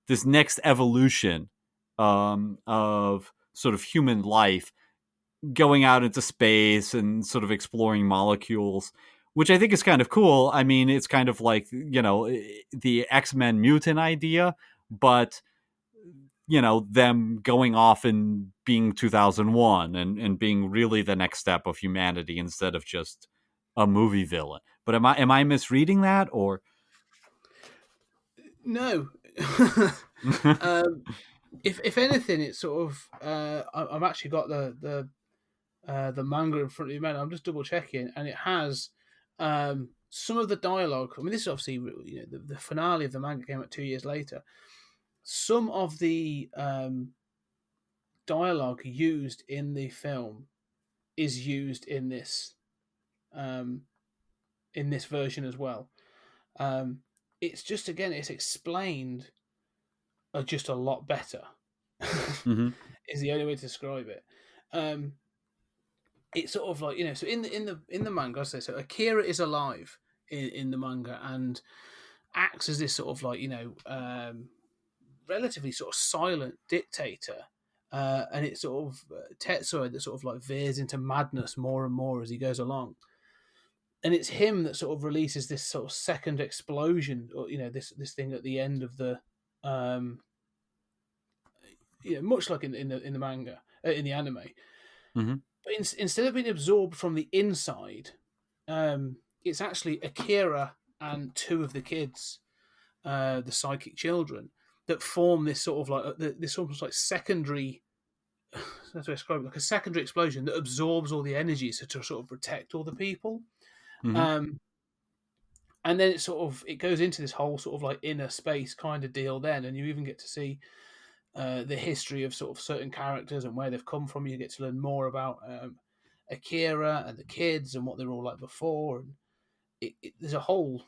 [SPEAKER 6] this next evolution of sort of human life going out into space and sort of exploring molecules, which I think is kind of cool. I mean, it's kind of like, the X-Men mutant idea, but, them going off and being 2001 and being really the next step of humanity instead of just a movie villain. But am I misreading that, or?
[SPEAKER 5] No. um, if anything, it's sort of I've actually got the manga in front of me, man. I'm just double checking, and it has some of the dialogue. I mean, this is obviously the finale of the manga came out 2 years later. Some of the dialogue used in the film is used in this version as well. It's just, again, it's explained just a lot better.
[SPEAKER 6] Mm-hmm.
[SPEAKER 5] Is the only way to describe it. It's sort of like, so in the manga, I say, so Akira is alive in the manga and acts as this sort of like relatively sort of silent dictator, and it's sort of Tetsuo that sort of like veers into madness more and more as he goes along, and it's him that sort of releases this sort of second explosion, or this thing at the end of the much like in the manga, in the anime.
[SPEAKER 6] Mm-hmm.
[SPEAKER 5] But instead of being absorbed from the inside, it's actually Akira and 2 of the kids, the psychic children, that form this sort of like this almost like secondary. That's what I describe it, like a secondary explosion that absorbs all the energy, so to sort of protect all the people.
[SPEAKER 6] Mm-hmm.
[SPEAKER 5] And then it goes into this whole sort of like inner space kind of deal. Then, and you even get to see the history of sort of certain characters and where they've come from. You get to learn more about Akira and the kids and what they were all like before. And there's a whole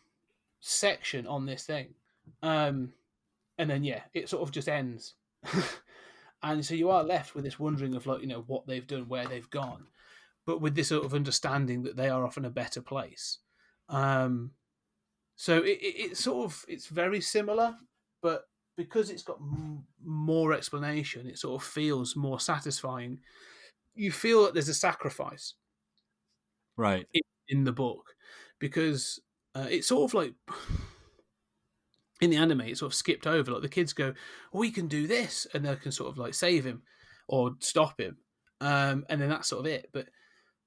[SPEAKER 5] section on this thing. And then, it sort of just ends. And so you are left with this wondering of like, what they've done, where they've gone, but with this sort of understanding that they are often a better place. So it's very similar, but because it's got more explanation, it sort of feels more satisfying. You feel that there's a sacrifice
[SPEAKER 6] Right.
[SPEAKER 5] in the book, because it's sort of like in the anime, it's sort of skipped over. Like the kids go, "We can do this," and they can sort of like save him or stop him, and then that's sort of it. But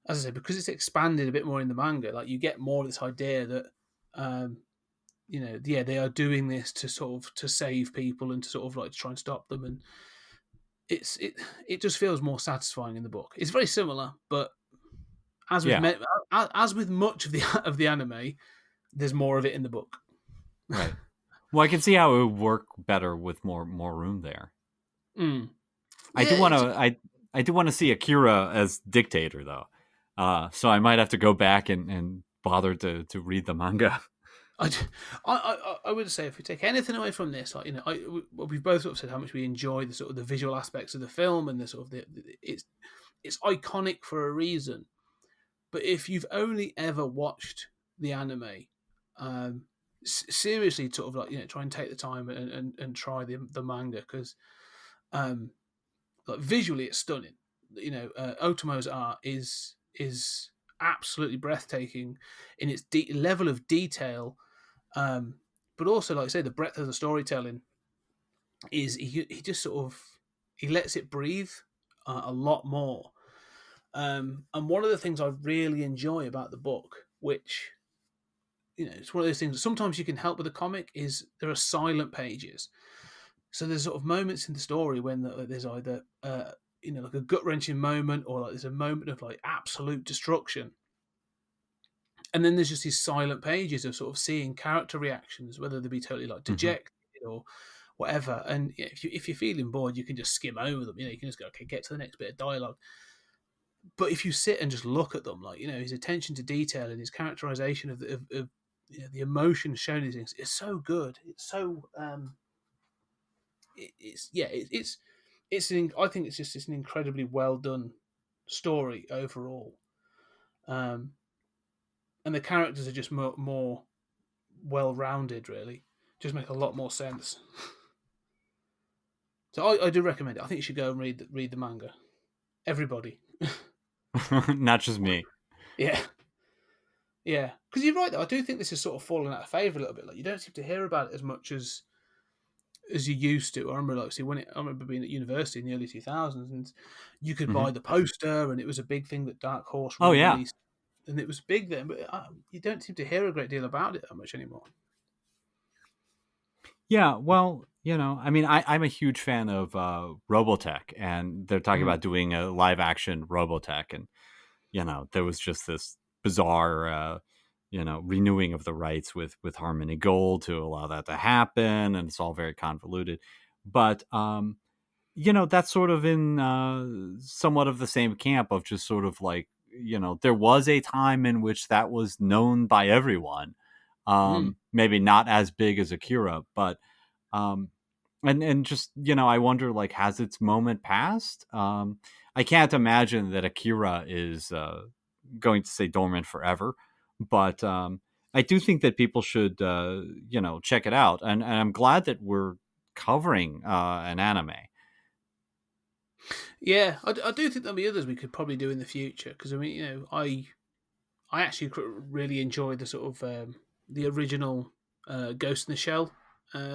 [SPEAKER 5] as I said, because it's expanded a bit more in the manga, like you get more of this idea that they are doing this to sort of to save people and to sort of like try and stop them, and it just feels more satisfying in the book. It's very similar, but as with much of the anime, there's more of it in the book.
[SPEAKER 6] Right. Well, I can see how it would work better with more room there.
[SPEAKER 5] Mm.
[SPEAKER 6] I do want to see Akira as dictator though, so I might have to go back and bother to read the manga.
[SPEAKER 5] I would say, if we take anything away from this, like we've both sort of said how much we enjoy the sort of the visual aspects of the film and the sort of it's iconic for a reason. But if you've only ever watched the anime, seriously, sort of like try and take the time and try the manga, because like visually it's stunning. Otomo's art is absolutely breathtaking in its level of detail. But also, like I say, the breadth of the storytelling is he just sort of he lets it breathe a lot more. And one of the things I really enjoy about the book, which it's one of those things. Sometimes you can help with a comic is there are silent pages. So there's sort of moments in the story when there's either like a gut wrenching moment, or like there's a moment of like absolute destruction, and then there's just these silent pages of sort of seeing character reactions, whether they be totally like
[SPEAKER 6] Hmm.
[SPEAKER 5] dejected or whatever. And if you're feeling bored, you can just skim over them. You can just go, okay, get to the next bit of dialogue. But if you sit and just look at them, like his attention to detail and his characterization of the emotion shown in these things is so good. It's so I think it's an incredibly well done story overall, um, and the characters are just more well rounded. Really, just make a lot more sense. So I do recommend it. I think you should go and read the manga. Everybody,
[SPEAKER 6] Not just me.
[SPEAKER 5] yeah. Yeah, because you're right. Though I do think this is sort of fallen out of favor a little bit. Like you don't seem to hear about it as much as you used to. I remember, like, see, I remember being at university in the early 2000s, and you could
[SPEAKER 6] Hmm.
[SPEAKER 5] buy the poster, and it was a big thing that Dark Horse
[SPEAKER 6] Oh yeah.
[SPEAKER 5] released, and it was big then. But you don't seem to hear a great deal about it that much anymore.
[SPEAKER 6] Yeah, well, I mean, I'm a huge fan of Robotech, and they're talking
[SPEAKER 5] Mm.
[SPEAKER 6] about doing a live action Robotech, and there was just this bizarre, renewing of the rights with Harmony Gold to allow that to happen, and it's all very convoluted. But that's sort of in somewhat of the same camp of just sort of like, there was a time in which that was known by everyone.
[SPEAKER 5] Mm.
[SPEAKER 6] Maybe not as big as Akira, but um, and just I wonder, like, has its moment passed? I can't imagine that Akira is going to stay dormant forever, but I do think that people should check it out, and I'm glad that we're covering an anime.
[SPEAKER 5] Yeah, I do think there'll be others we could probably do in the future because I mean, I actually really enjoy the sort of the original Ghost in the Shell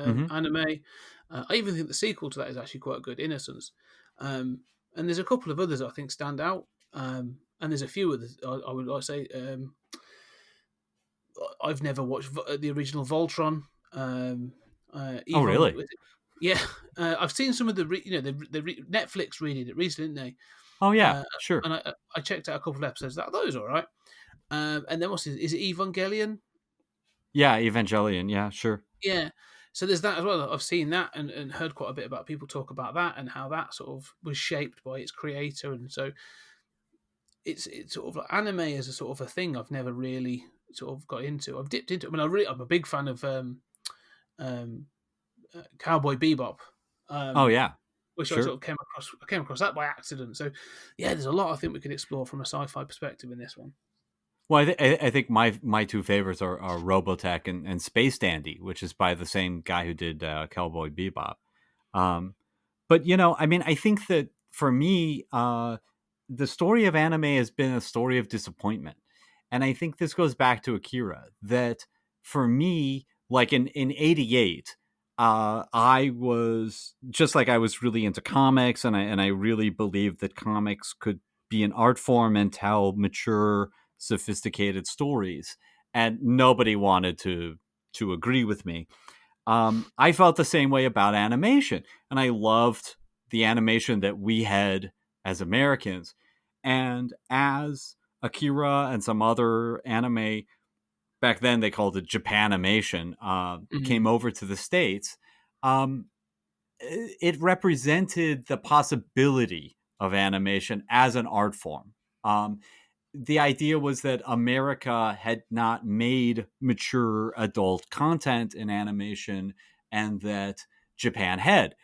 [SPEAKER 6] Hmm.
[SPEAKER 5] anime. I even think the sequel to that is actually quite good, Innocence. And there's a couple of others that I think stand out, and there's a few others I would like to say. I've never watched the original Voltron.
[SPEAKER 6] Oh,
[SPEAKER 5] Even
[SPEAKER 6] really?
[SPEAKER 5] yeah, I've seen some of the Netflix reading it recently, didn't
[SPEAKER 6] Oh,
[SPEAKER 5] they?
[SPEAKER 6] yeah, sure.
[SPEAKER 5] And I checked out a couple of episodes. That was all right. And then is it Evangelion?
[SPEAKER 6] Yeah, Evangelion. Yeah, sure.
[SPEAKER 5] Yeah. So there's that as well. I've seen that and heard quite a bit about people talk about that and how that sort of was shaped by its creator. And so it's sort of like anime as a sort of a thing I've never really sort of got into. I've dipped into. I mean, I'm a big fan of um, Cowboy Bebop,
[SPEAKER 6] Oh,
[SPEAKER 5] um,
[SPEAKER 6] yeah,
[SPEAKER 5] which I
[SPEAKER 6] sure.
[SPEAKER 5] sort of came across. I came across that by accident. So yeah, there's a lot I think we could explore from a sci-fi perspective in this one.
[SPEAKER 6] Well, I think my two favorites are Robotech and Space Dandy, which is by the same guy who did Cowboy Bebop. Um, but I mean, I think that for me, the story of anime has been a story of disappointment, and I think this goes back to Akira. That for me, like in '88, I was just like I was really into comics, and I really believed that comics could be an art form and tell mature, sophisticated stories, and nobody wanted to agree with me. I felt the same way about animation, and I loved the animation that we had as Americans. And as Akira and some other anime, back then they called it Japanimation, came
[SPEAKER 5] Mm.
[SPEAKER 6] over to the States, um, it represented the possibility of animation as an art form. The idea was that America had not made mature adult content in animation, and that Japan had.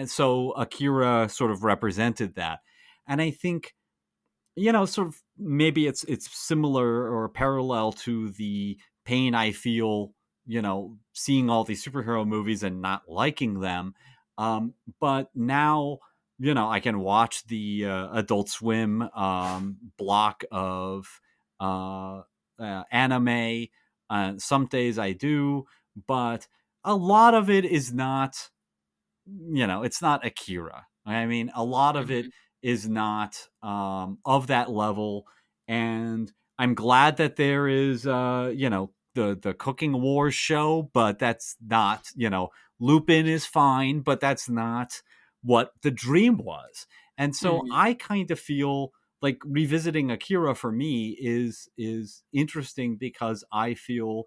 [SPEAKER 6] So Akira sort of represented that. And I think, sort of maybe it's similar or parallel to the pain I feel, seeing all these superhero movies and not liking them. But now, I can watch the Adult Swim block of anime. Some days I do, but a lot of it is not, it's not Akira. I mean, a lot of it
[SPEAKER 5] Mhm.
[SPEAKER 6] is not of that level. And I'm glad that there is, the Cooking Wars show, but that's not, Lupin is fine, but that's not what the dream was. And so
[SPEAKER 5] Mm.
[SPEAKER 6] I kind of feel like revisiting Akira for me is interesting, because I feel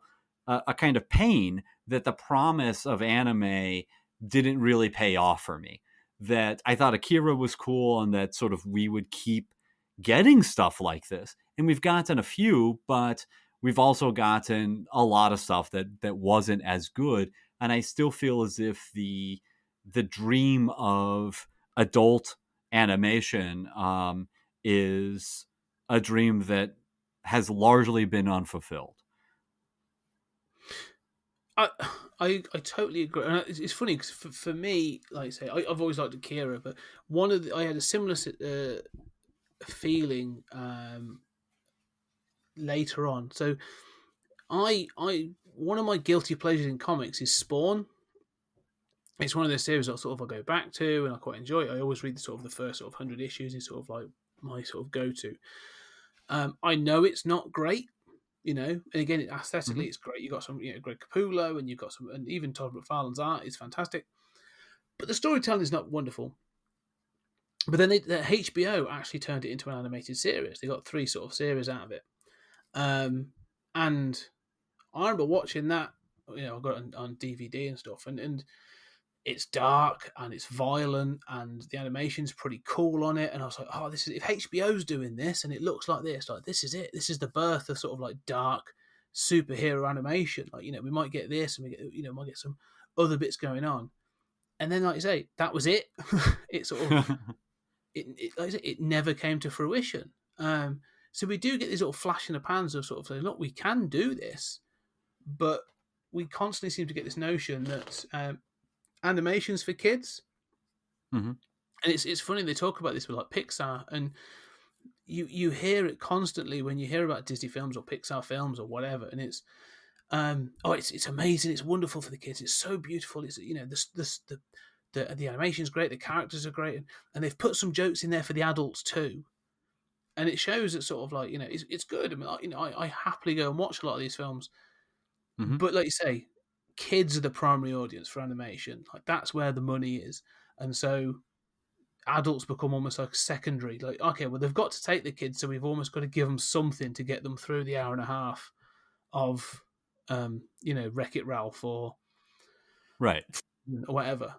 [SPEAKER 6] a kind of pain that the promise of anime didn't really pay off for me. That I thought Akira was cool, and that sort of we would keep getting stuff like this. And we've gotten a few, but we've also gotten a lot of stuff that wasn't as good. And I still feel as if the dream of adult animation is a dream that has largely been unfulfilled.
[SPEAKER 5] I, I totally agree. And it's funny because for me, like I say, I've always liked Akira, but I had a similar feeling later on. So I one of my guilty pleasures in comics is Spawn. It's one of those series that I go back to and I quite enjoy it. I always read the first 100 issues is sort of like my sort of go to. I know it's not great, and again, aesthetically, it's great. You got some, Greg Capullo, and you've got some, and even Todd McFarlane's art is fantastic. But the storytelling is not wonderful. But then the HBO actually turned it into an animated series. They got 3 sort of series out of it, and I remember watching that. I got it on DVD and stuff, and it's dark and it's violent and the animation's pretty cool on it. And I was like, oh, this is, if HBO's doing this and it looks like this is it. This is the birth of sort of like dark superhero animation. Like, we might get this and might get some other bits going on. And then, like you say, that was it. It sort of, like I say, it never came to fruition. So we do get these little flash in the pans of sort of saying, look, we can do this, but we constantly seem to get this notion that animation's for kids.
[SPEAKER 6] Mm-hmm.
[SPEAKER 5] And it's funny, they talk about this with like Pixar, and you hear it constantly when you hear about Disney films or Pixar films or whatever, and it's it's amazing, it's wonderful for the kids, it's so beautiful, it's the animation's great, the characters are great, and they've put some jokes in there for the adults too, and it shows that sort of like it's good. I mean, I happily go and watch a lot of these films, but like you say, kids are the primary audience for animation. Like that's where the money is, and so adults become almost like secondary. Like, okay, well, they've got to take the kids, so we've almost got to give them something to get them through the hour and a half of, Wreck-It Ralph or
[SPEAKER 6] Right.
[SPEAKER 5] whatever.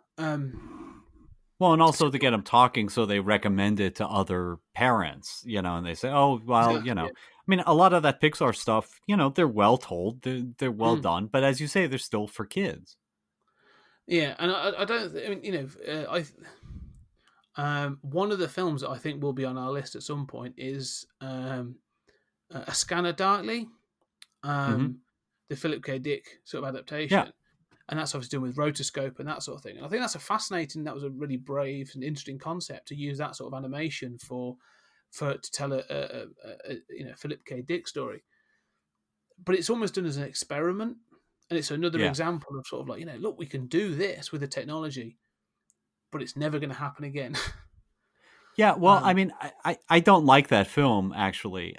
[SPEAKER 6] Well, and also to get them talking, so they recommend it to other parents, and they say, "Oh, well,
[SPEAKER 5] Exactly, yeah.
[SPEAKER 6] I mean, a lot of that Pixar stuff, they're well told, they're well done, but as you say, they're still for kids."
[SPEAKER 5] Yeah, and I don't. I mean, one of the films that I think will be on our list at some point is A Scanner Darkly, the Philip K. Dick sort of adaptation.
[SPEAKER 6] Yeah.
[SPEAKER 5] And that's obviously doing with rotoscope and that sort of thing. And I think that was a really brave and interesting concept to use that sort of animation for to tell a Philip K. Dick story. But it's almost done as an experiment, and it's another example of sort of like, look, we can do this with the technology, but it's never going to happen again.
[SPEAKER 6] Yeah, well, I mean, I don't like that film actually,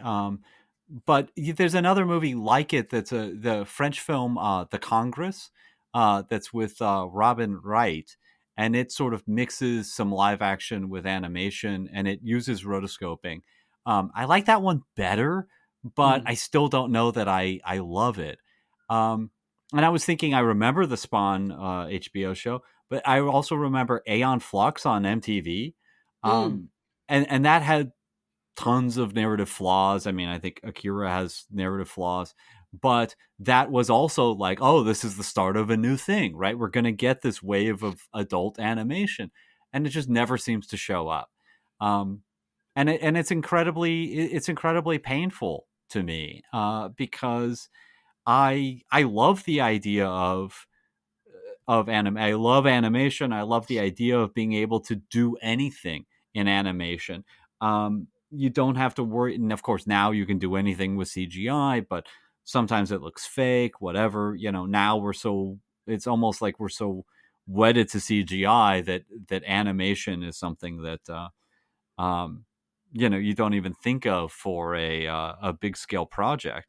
[SPEAKER 6] but there's another movie like it that's the French film, The Congress, that's with Robin Wright, and it sort of mixes some live action with animation, and it uses rotoscoping. I like that one better, but I still don't know that I love it. And I was thinking, I remember the Spawn HBO show, but I also remember Aeon Flux on MTV. And that had tons of narrative flaws. I mean, I think Akira has narrative flaws, but that was also like, oh, this is the start of a new thing, right? We're going to get this wave of adult animation, and it just never seems to show up. And it's incredibly painful to me, because I love the idea of anime. I love animation. I love the idea of being able to do anything in animation. You don't have to worry. And of course, now you can do anything with CGI, but sometimes it looks fake, whatever. Now it's almost like we're so wedded to CGI that animation is something that um, you don't even think of for a big scale project.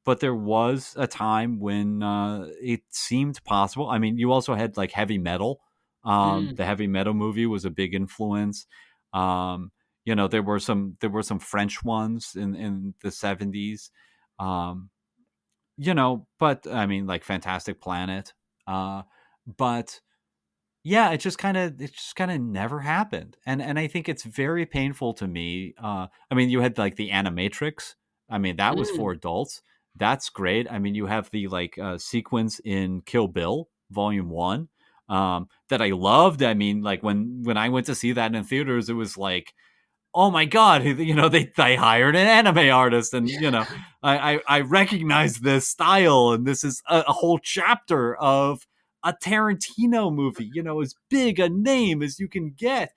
[SPEAKER 6] But there was a time when it seemed possible. I mean, you also had like heavy metal.
[SPEAKER 5] Mm.
[SPEAKER 6] The heavy metal movie was a big influence. Um, there were some French ones in the 70s. Um, but I mean, like Fantastic Planet. But yeah, it just kind of never happened, and I think it's very painful to me. I mean, you had like the Animatrix. I mean, that was
[SPEAKER 5] Mm.
[SPEAKER 6] for adults. That's great. I mean, you have the like sequence in Kill Bill Volume One that I loved. I mean, like when I went to see that in theaters, it was like, oh my god, they hired an anime artist, and I recognize this style, and this is a whole chapter of a Tarantino movie, as big a name as you can get.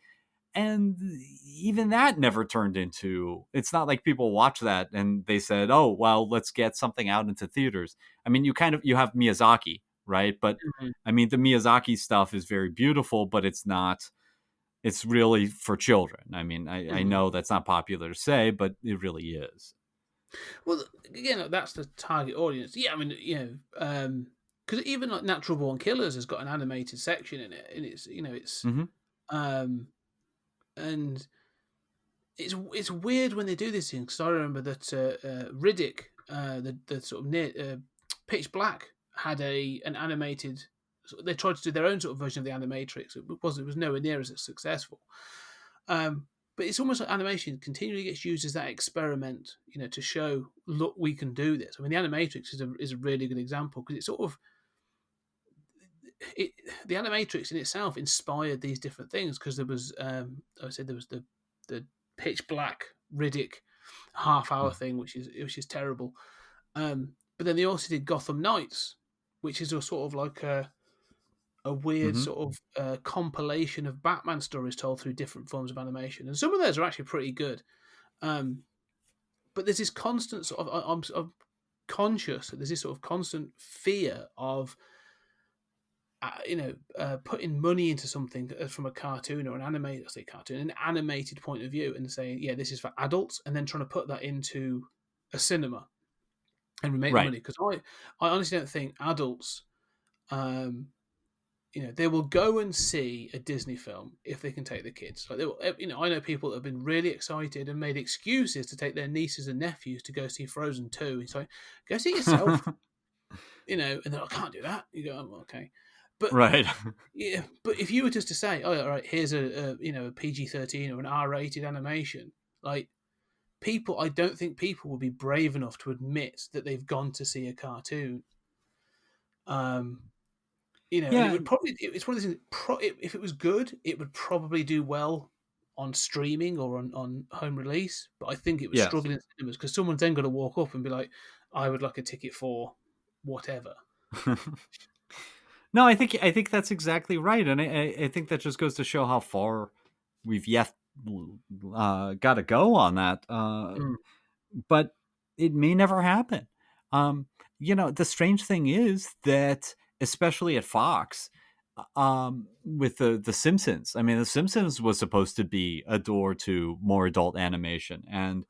[SPEAKER 6] And even that never turned into, it's not like people watch that and they said, oh well, let's get something out into theaters. I mean, you have Miyazaki, right? But
[SPEAKER 5] Mhm.
[SPEAKER 6] I mean, the Miyazaki stuff is very beautiful, but it's really for children. I mean, I
[SPEAKER 5] Mhm.
[SPEAKER 6] know that's not popular to say, but it really is.
[SPEAKER 5] Well, again, that's the target audience. Yeah, I mean, because even like Natural Born Killers has got an animated section in it, and it's
[SPEAKER 6] Hmm.
[SPEAKER 5] um, and it's weird when they do this thing because I remember that Riddick, the sort of near Pitch Black had an animated. They tried to do their own sort of version of the Animatrix. It was nowhere near as successful. Um, but it's almost like animation continually gets used as that experiment, to show, look, we can do this. I mean, the Animatrix is a really good example because it's sort of it. The Animatrix in itself inspired these different things because there was, I said there was the Pitch Black Riddick half-hour thing, which is terrible. But then they also did Gotham Knights, which is a sort of like a weird
[SPEAKER 6] Hmm.
[SPEAKER 5] sort of compilation of Batman stories told through different forms of animation, and some of those are actually pretty good. Um, but there's this constant sort of I'm conscious that there's this sort of constant fear of putting money into something from a cartoon or an animated point of view, and saying, yeah, this is for adults, and then trying to put that into a cinema and remake the
[SPEAKER 6] Right.
[SPEAKER 5] money. Because I honestly don't think adults, um, they will go and see a Disney film if they can take the kids. Like they will, I know people that have been really excited and made excuses to take their nieces and nephews to go see Frozen 2. It's like, go see it yourself, and they're like, I can't do that. You go, oh, okay. But
[SPEAKER 6] Right.
[SPEAKER 5] yeah, but if you were just to say, oh, all right, here's a PG-13 or an R-rated animation, like people, I don't think people would be brave enough to admit that they've gone to see a cartoon. Um, and it
[SPEAKER 6] Yeah.
[SPEAKER 5] would probably, it's one of those things, if it was good, it would probably do well on streaming or on home release. But I think it was
[SPEAKER 6] Yes.
[SPEAKER 5] struggling in cinemas because someone's then got to walk up and be like, I would like a ticket for whatever.
[SPEAKER 6] No, I think that's exactly right, and I think that just goes to show how far we've yet got to go on that.
[SPEAKER 5] Mm.
[SPEAKER 6] But it may never happen. Um, the strange thing is that, especially at Fox, with the Simpsons. I mean, the Simpsons was supposed to be a door to more adult animation, and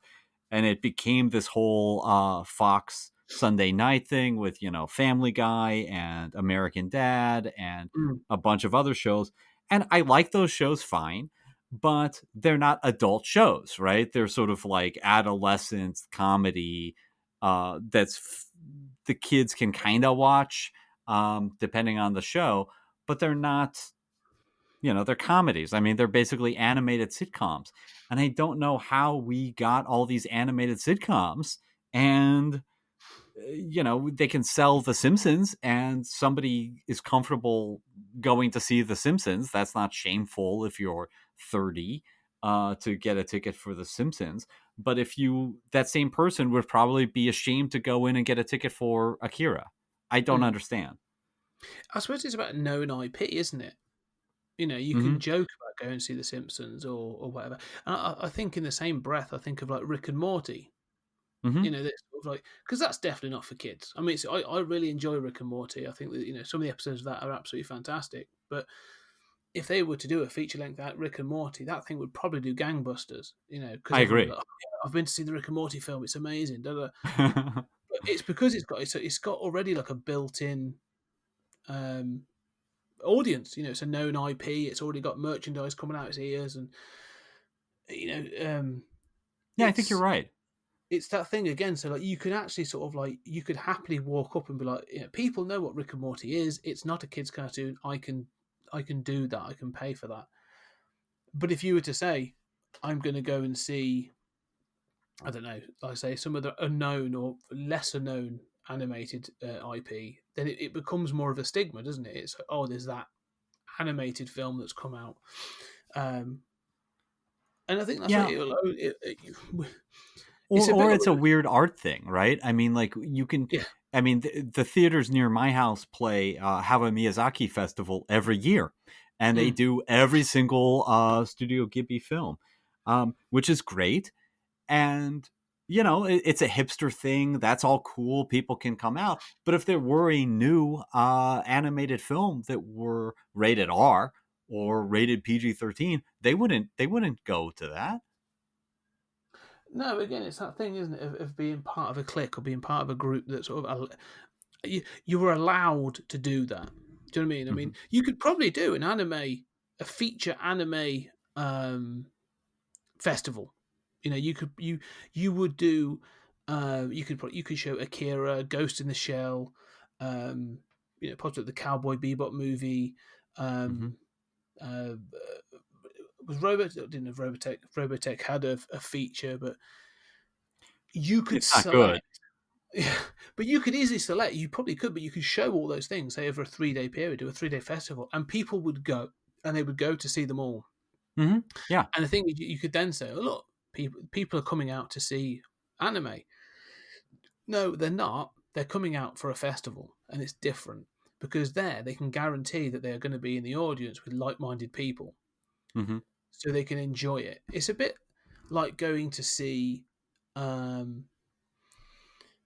[SPEAKER 6] it became this whole Fox Sunday night thing with Family Guy and American Dad and
[SPEAKER 5] Mm.
[SPEAKER 6] a bunch of other shows. And I like those shows fine, but they're not adult shows, right? They're sort of like adolescent comedy the kids can kind of watch depending on the show, but they're not, they're comedies. I mean, they're basically animated sitcoms. And I don't know how we got all these animated sitcoms and they can sell The Simpsons and somebody is comfortable going to see The Simpsons. That's not shameful if you're 30 to get a ticket for The Simpsons. But that same person would probably be ashamed to go in and get a ticket for Akira. I don't
[SPEAKER 5] Mm.
[SPEAKER 6] understand.
[SPEAKER 5] I suppose it's about known IP, isn't it? You
[SPEAKER 6] Hmm.
[SPEAKER 5] can joke about going to see The Simpsons or whatever. And I think in the same breath, I think of like Rick and Morty.
[SPEAKER 6] Hmm.
[SPEAKER 5] That's sort of like, because that's definitely not for kids. I mean, I really enjoy Rick and Morty. I think that some of the episodes of that are absolutely fantastic. But if they were to do a feature length at Rick and Morty, that thing would probably do gangbusters, because
[SPEAKER 6] I
[SPEAKER 5] everyone would be
[SPEAKER 6] agree.
[SPEAKER 5] like, oh, yeah, I've been to see the Rick and Morty film, it's amazing. Da, da. But it's because it's got already like a built-in um, audience. It's a known IP. It's already got merchandise coming out its ears, and
[SPEAKER 6] Yeah, I think you're
[SPEAKER 5] it's
[SPEAKER 6] right.
[SPEAKER 5] it's that thing again. So like you could actually sort of like you could happily walk up and be like, people know what Rick and Morty is. It's not a kids' cartoon. I can do that. I can pay for that. But if you were to say, I'm going to go and see, I don't know, like I say, some of the unknown or lesser known animated IP, then it becomes more of a stigma, doesn't it? It's like, oh, there's that animated film that's come out. And I think that's
[SPEAKER 6] Yeah.
[SPEAKER 5] what
[SPEAKER 6] Or,
[SPEAKER 5] it's a bit
[SPEAKER 6] or
[SPEAKER 5] like,
[SPEAKER 6] it's a weird art thing, right? I mean, like you can.
[SPEAKER 5] yeah.
[SPEAKER 6] I mean, the theaters near my house play have a Miyazaki festival every year, and they
[SPEAKER 5] Mm.
[SPEAKER 6] do every single Studio Ghibli film, which is great. And it's a hipster thing. That's all cool. People can come out. But if there were a new animated film that were rated R or rated PG-13, they wouldn't go to that.
[SPEAKER 5] No, again, it's that thing, isn't it, of being part of a clique or being part of a group that sort of you were allowed to do that. Do you know what I mean? I mean, you could probably do a feature anime festival. You would do. You could show Akira, Ghost in the Shell, possibly the Cowboy Bebop movie.
[SPEAKER 6] Mm-hmm.
[SPEAKER 5] Uh, was didn't have Robotech. Robotech had a feature, but you could
[SPEAKER 6] It's not good.
[SPEAKER 5] select. Yeah, but you could easily select. You probably could, but you could show all those things, say over a 3-day period, do a 3-day festival, and people would go, and they would go to see them all.
[SPEAKER 6] Mm-hmm. Yeah.
[SPEAKER 5] And the thing is, you could then say, "Oh, look, people are coming out to see anime." No, they're not. They're coming out for a festival, and it's different because there they can guarantee that they are going to be in the audience with like-minded people,
[SPEAKER 6] Mm-hmm.
[SPEAKER 5] so they can enjoy it. It's a bit like going to see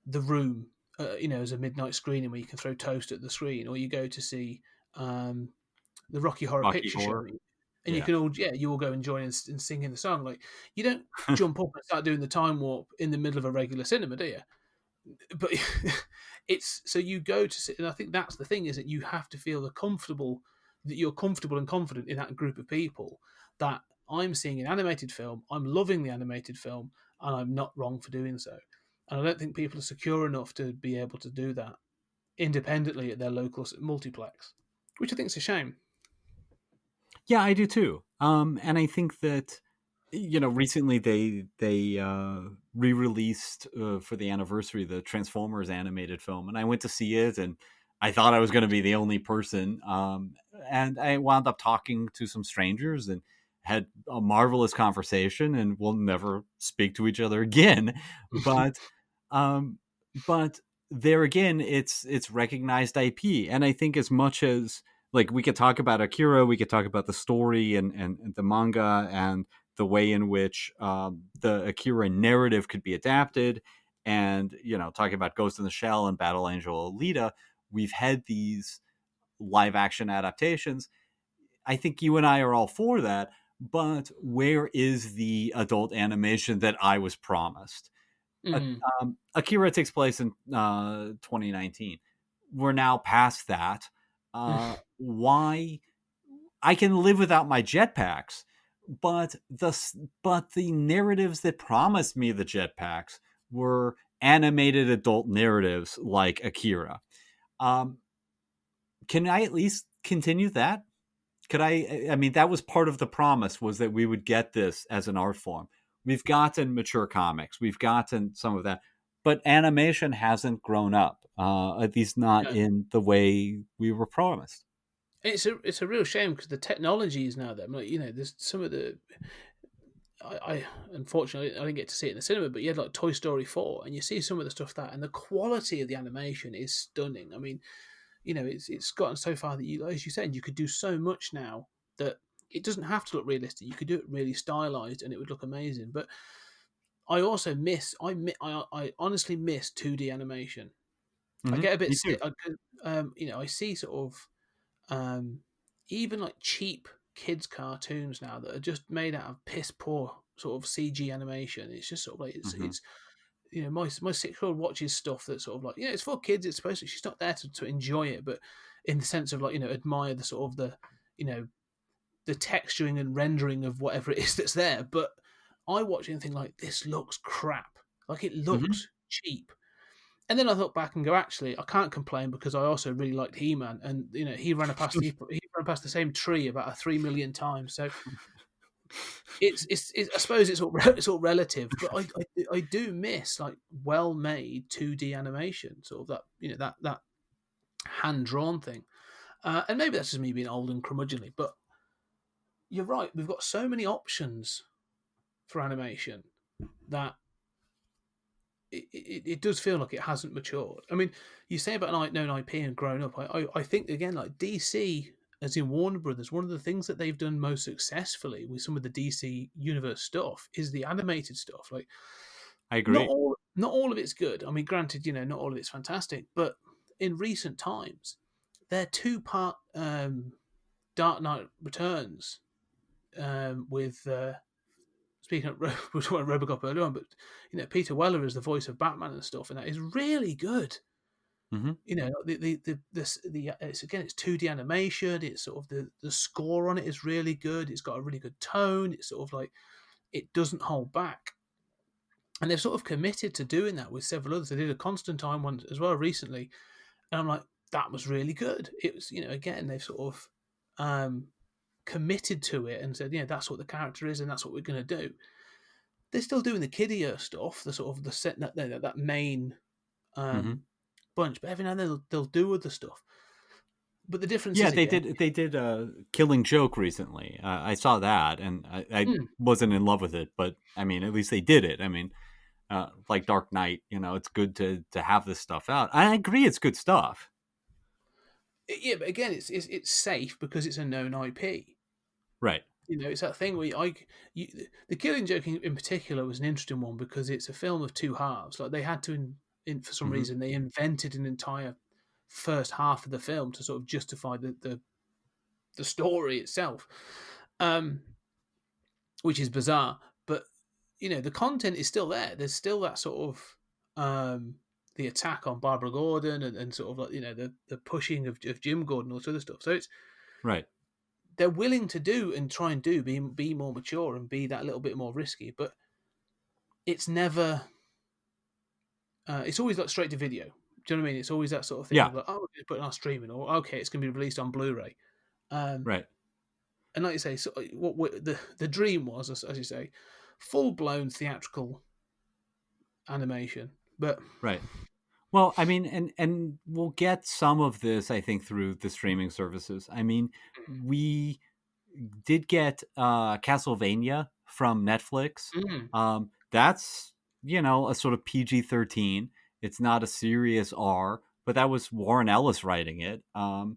[SPEAKER 5] The Room, as a midnight screening where you can throw toast at the screen, or you go to see the Rocky Horror
[SPEAKER 6] Rocky
[SPEAKER 5] Picture Show,
[SPEAKER 6] Horror.
[SPEAKER 5] and
[SPEAKER 6] Yeah.
[SPEAKER 5] you all go and join and sing in the song. Like you don't jump up and start doing the time warp in the middle of a regular cinema, do you? But it's so you go to sit, and I think that's the thing, is that you have to feel that you're comfortable and confident in that group of people, that I'm seeing an animated film, I'm loving the animated film, and I'm not wrong for doing so. And I don't think people are secure enough to be able to do that independently at their local multiplex, which I think is a shame.
[SPEAKER 6] Yeah, I do too. And I think that recently they re-released for the anniversary the Transformers animated film, and I went to see it, and I thought I was going to be the only person, and I wound up talking to some strangers and had a marvelous conversation, and we'll never speak to each other again. But um, but there again, it's recognized IP, and I think as much as like we could talk about Akira, we could talk about the story and the manga and the way in which the Akira narrative could be adapted, and talking about Ghost in the Shell and Battle Angel Alita, we've had these live action adaptations. I think you and I are all for that, but where is the adult animation that I was promised?
[SPEAKER 5] Mm.
[SPEAKER 6] Akira takes place in 2019. We're now past that. Why? I can live without my jetpacks, but the narratives that promised me the jetpacks were animated adult narratives like Akira. Um, can I at least continue that? Could I mean, that was part of the promise, was that we would get this as an art form. We've gotten mature comics, we've gotten some of that, but animation hasn't grown up, at least not
[SPEAKER 5] No.
[SPEAKER 6] in the way we were promised.
[SPEAKER 5] It's a real shame because the technology is now there. Like, there's some of the. I unfortunately I didn't get to see it in the cinema, but you had like Toy Story 4, and you see some of the stuff and the quality of the animation is stunning. I mean, it's gotten so far that as you said, you could do so much now that it doesn't have to look realistic. You could do it really stylized, and it would look amazing. But I also I honestly miss 2D animation. I
[SPEAKER 6] Mm-hmm.
[SPEAKER 5] get a bit
[SPEAKER 6] Me too.
[SPEAKER 5] sick. I see sort of even like cheap kids cartoons now that are just made out of piss poor sort of CG animation. It's just sort of like
[SPEAKER 6] Mhm.
[SPEAKER 5] it's my 6-year-old watches stuff that's sort of like it's for kids. It's supposed to, she's not there to enjoy it, but in the sense of like admire the sort of the the texturing and rendering of whatever it is that's there. But I watch it and think like this looks crap. Like it
[SPEAKER 6] Mhm.
[SPEAKER 5] looks cheap. And then I thought back and go, actually, I can't complain because I also really liked He-Man, and he ran past the same tree about 3 million times. So it's I suppose it's all relative, but I do miss like well made 2D animation, sort of that that hand drawn thing, and maybe that's just me being old and curmudgeonly, but you're right. We've got so many options for animation that it does feel like it hasn't matured. I mean, you say about known IP and grown up. I think again, like DC, as in Warner Brothers, one of the things that they've done most successfully with some of the DC universe stuff is the animated stuff. Like
[SPEAKER 6] I agree.
[SPEAKER 5] not all of it's good. I mean, granted, not all of it's fantastic, but in recent times, their 2-part Dark Knight Returns with. Speaking of, we were talking about Robocop earlier on, but Peter Weller is the voice of Batman and stuff, and that is really good.
[SPEAKER 6] Hmm.
[SPEAKER 5] It's again, it's 2D animation. It's sort of the score on it is really good. It's got a really good tone. It's sort of like it doesn't hold back, and they've sort of committed to doing that with several others. They did a Constantine one as well recently, and I'm like, that was really good. It was, again, they've sort of committed to it and said, that's what the character is, and that's what we're going to do. They're still doing the kiddier stuff, the sort of the set that main
[SPEAKER 6] Hmm.
[SPEAKER 5] bunch, but every now and then they'll do other stuff. But the difference
[SPEAKER 6] Yeah,
[SPEAKER 5] is
[SPEAKER 6] they
[SPEAKER 5] again,
[SPEAKER 6] did. They did Killing Joke recently. I saw that, and I
[SPEAKER 5] mm,
[SPEAKER 6] wasn't in love with it, but I mean, at least they did it. I mean, like Dark Knight, it's good to have this stuff out. I agree, it's good stuff.
[SPEAKER 5] yeah, but again, it's safe because it's a known IP.
[SPEAKER 6] Right.
[SPEAKER 5] It's that thing where the Killing Joke in particular was an interesting one because it's a film of two halves. Like they had to, for some
[SPEAKER 6] Hmm.
[SPEAKER 5] reason, they invented an entire first half of the film to sort of justify the story itself, which is bizarre. But the content is still there. There's still that sort of the attack on Barbara Gordon and sort of like the pushing of Jim Gordon and all this other stuff. So
[SPEAKER 6] Right.
[SPEAKER 5] they're willing to do and try and be more mature and be that little bit more risky, but it's never. It's always like straight to video. Do you know what I mean? It's always that sort of thing
[SPEAKER 6] Yeah.
[SPEAKER 5] of like, oh, we're going to put it on streaming, or okay, it's going to be released on Blu-ray. Um,
[SPEAKER 6] Right.
[SPEAKER 5] and like you say, so what the dream was, as you say, full blown theatrical animation. But
[SPEAKER 6] Right. Well, I mean, and we'll get some of this, I think, through the streaming services. I mean, we did get Castlevania from Netflix.
[SPEAKER 5] mm,
[SPEAKER 6] That's a sort of PG-13. It's not a serious R, but that was Warren Ellis writing it.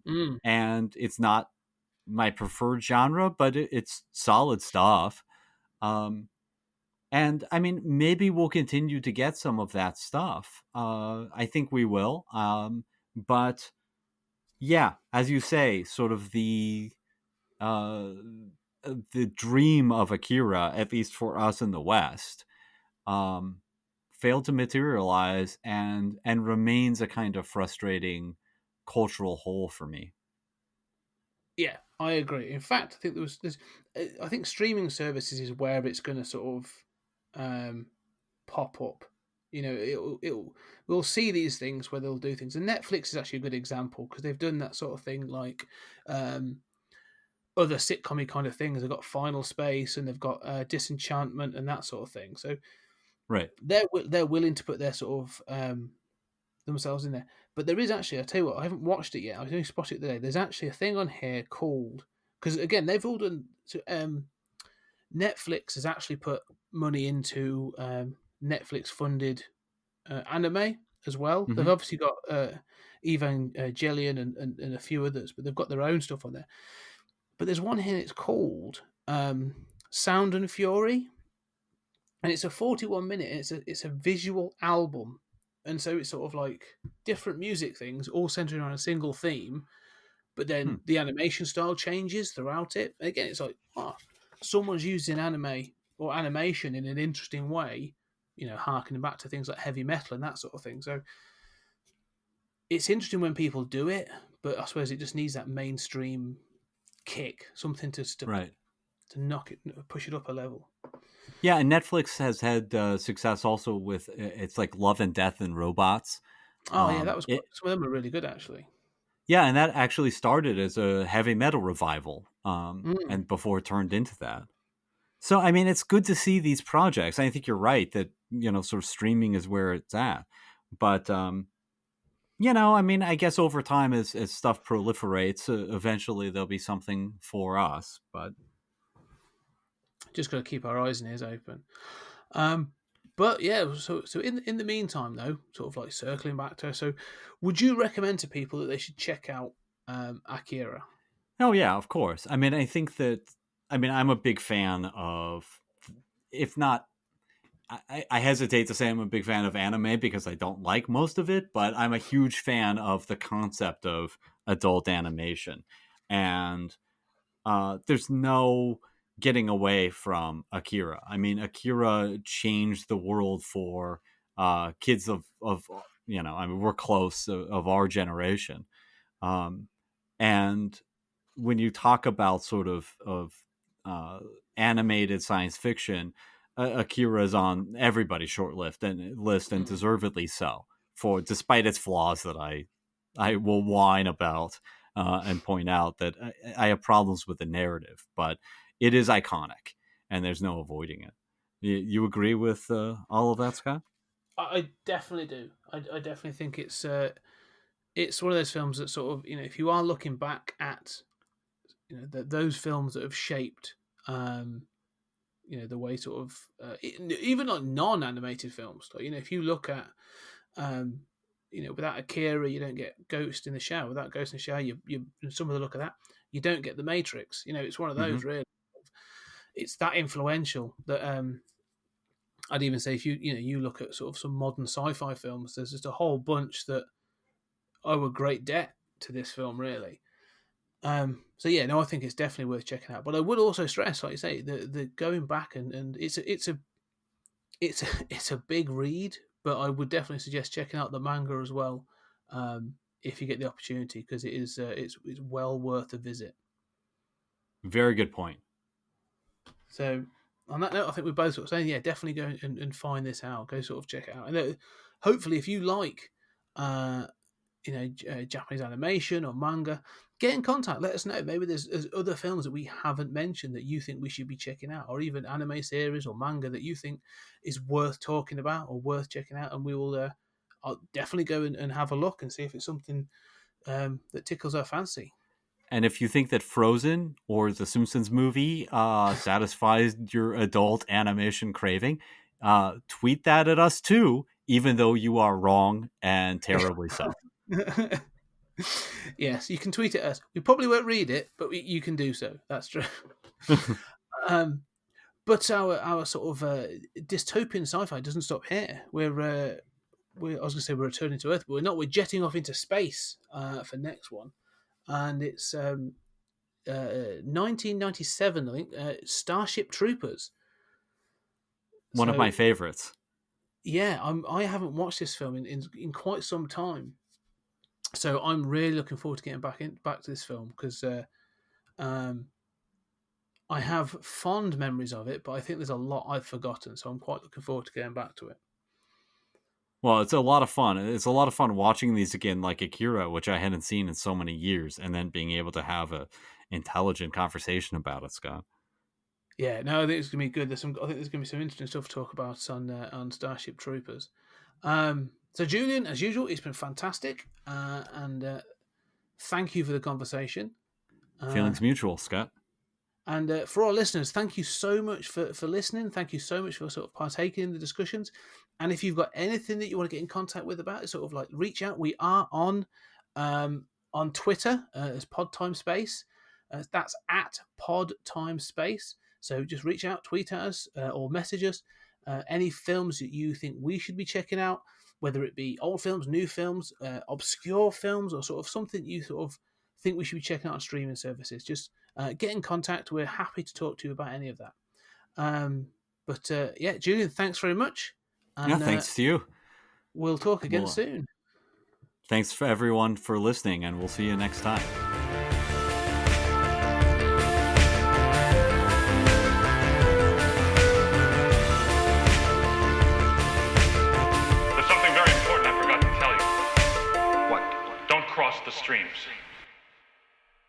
[SPEAKER 5] mm,
[SPEAKER 6] And it's not my preferred genre, but it's solid stuff. Um, and I mean, maybe we'll continue to get some of that stuff. I think we will. But yeah, as you say, sort of uh, the dream of Akira, at least for us in the West, um, failed to materialize and remains a kind of frustrating cultural hole for me.
[SPEAKER 5] yeah, I agree. In fact, I think I think streaming services is where it's going to sort of pop up. We'll see these things where they'll do things, and Netflix is actually a good example because they've done that sort of thing like um, other sitcom kind of things. They've got Final Space and they've got Disenchantment and that sort of thing. So
[SPEAKER 6] Right.
[SPEAKER 5] they're willing to put their sort of themselves in there. But there is actually, I tell you what, I haven't watched it yet. I only spotted it today. There's actually a thing on here called, because again they've all done. Netflix has actually put money into Netflix funded anime as well. They've
[SPEAKER 6] Hmm.
[SPEAKER 5] obviously got Evangelion and a few others, but they've got their own stuff on there. But there's one here. It's called Sound and Fury, and it's a 41 minute. It's a visual album, and so it's sort of like different music things all centered around a single theme. but then the animation style changes throughout it. Again, it's like, someone's using anime or animation in an interesting way, harkening back to things like heavy metal and that sort of thing. So it's interesting when people do it, but I suppose it just needs that mainstream kick, something to
[SPEAKER 6] Right.
[SPEAKER 5] to knock it, push it up a level.
[SPEAKER 6] Yeah, and Netflix has had success also with it's like Love and Death and Robots.
[SPEAKER 5] Oh yeah, that was
[SPEAKER 6] It,
[SPEAKER 5] some of them are really good actually.
[SPEAKER 6] yeah, and that actually started as a heavy metal revival,
[SPEAKER 5] Mm.
[SPEAKER 6] and before it turned into that. So I mean, it's good to see these projects. I think you're right that sort of streaming is where it's at, but I mean, I guess over time as stuff proliferates, eventually there'll be something for us. But
[SPEAKER 5] Just got to keep our eyes and ears open. But yeah, so in the meantime though, sort of like circling back to, so would you recommend to people that they should check out Akira?
[SPEAKER 6] oh yeah, of course. I mean, I'm a big fan of, if not. I hesitate to say I'm a big fan of anime because I don't like most of it, but I'm a huge fan of the concept of adult animation. And there's no getting away from Akira. I mean, Akira changed the world for kids of I mean, we're close of our generation. Um, and when you talk about sort of uh, animated science fiction, Akira is on everybody's short list and deservedly so. For despite its flaws that I will whine about and point out that I have problems with the narrative, but it is iconic and there's no avoiding it. You agree with all of that, Scott?
[SPEAKER 5] I definitely do. I definitely think it's one of those films that sort of, if you are looking back at those films that have shaped the way sort of even like non-animated films, like if you look at without Akira you don't get Ghost in the Shell. Without Ghost in the Shell, you some of the look at that, you don't get The Matrix. It's one of those really. It's that influential that I'd even say if you look at sort of some modern sci-fi films, there's just a whole bunch that owe a great debt to this film really. So yeah, no, I think it's definitely worth checking out. But I would also stress, like you say, the going back and it's a big read, but I would definitely suggest checking out the manga as well, if you get the opportunity, because it's well worth a visit.
[SPEAKER 6] Very good point.
[SPEAKER 5] So on that note, I think we're both sort of saying, yeah, definitely go and find this out. Go sort of check it out, and hopefully, if you like, Japanese animation or manga, get in contact. Let us know. Maybe there's other films that we haven't mentioned that you think we should be checking out, or even anime series or manga that you think is worth talking about or worth checking out, and we will. I'll definitely go and have a look and see if it's something that tickles our fancy.
[SPEAKER 6] And if you think that Frozen or the Simpsons movie satisfies your adult animation craving, tweet that at us too, even though you are wrong and terribly so.
[SPEAKER 5] Yes, you can tweet at us. We probably won't read it, but you can do so. That's true. But our sort of dystopian sci-fi doesn't stop here. I was going to say we're returning to Earth, but we're not. We're jetting off into space for next one, and it's 1997, I think. Starship Troopers.
[SPEAKER 6] One of my favorites.
[SPEAKER 5] Yeah, I haven't watched this film in quite some time, so I'm really looking forward to getting back to this film because I have fond memories of it, but I think there's a lot I've forgotten, so I'm quite looking forward to getting back to it.
[SPEAKER 6] Well, it's a lot of fun. It's a lot of fun watching these again, like Akira, which I hadn't seen in so many years, and then being able to have a intelligent conversation about it, Scott.
[SPEAKER 5] Yeah, no, I think it's gonna be good. I think there's gonna be some interesting stuff to talk about on Starship Troopers. So Julian, as usual, it's been fantastic, and thank you for the conversation.
[SPEAKER 6] Feelings mutual, Scott.
[SPEAKER 5] And for our listeners, thank you so much for listening. Thank you so much for sort of partaking in the discussions. And if you've got anything that you want to get in contact with about it, sort of like reach out. We are on Twitter as Pod Time Space. That's at Pod Time Space. So just reach out, tweet at us, or message us. Any films that you think we should be checking out, whether it be old films, new films, obscure films, or sort of something you sort of think we should be checking out on streaming services, just get in contact. We're happy to talk to you about any of that. But Julian, thanks very much. And,
[SPEAKER 6] thanks to you.
[SPEAKER 5] We'll talk again
[SPEAKER 6] Well,
[SPEAKER 5] soon.
[SPEAKER 6] Thanks for everyone for listening, and we'll see you next time.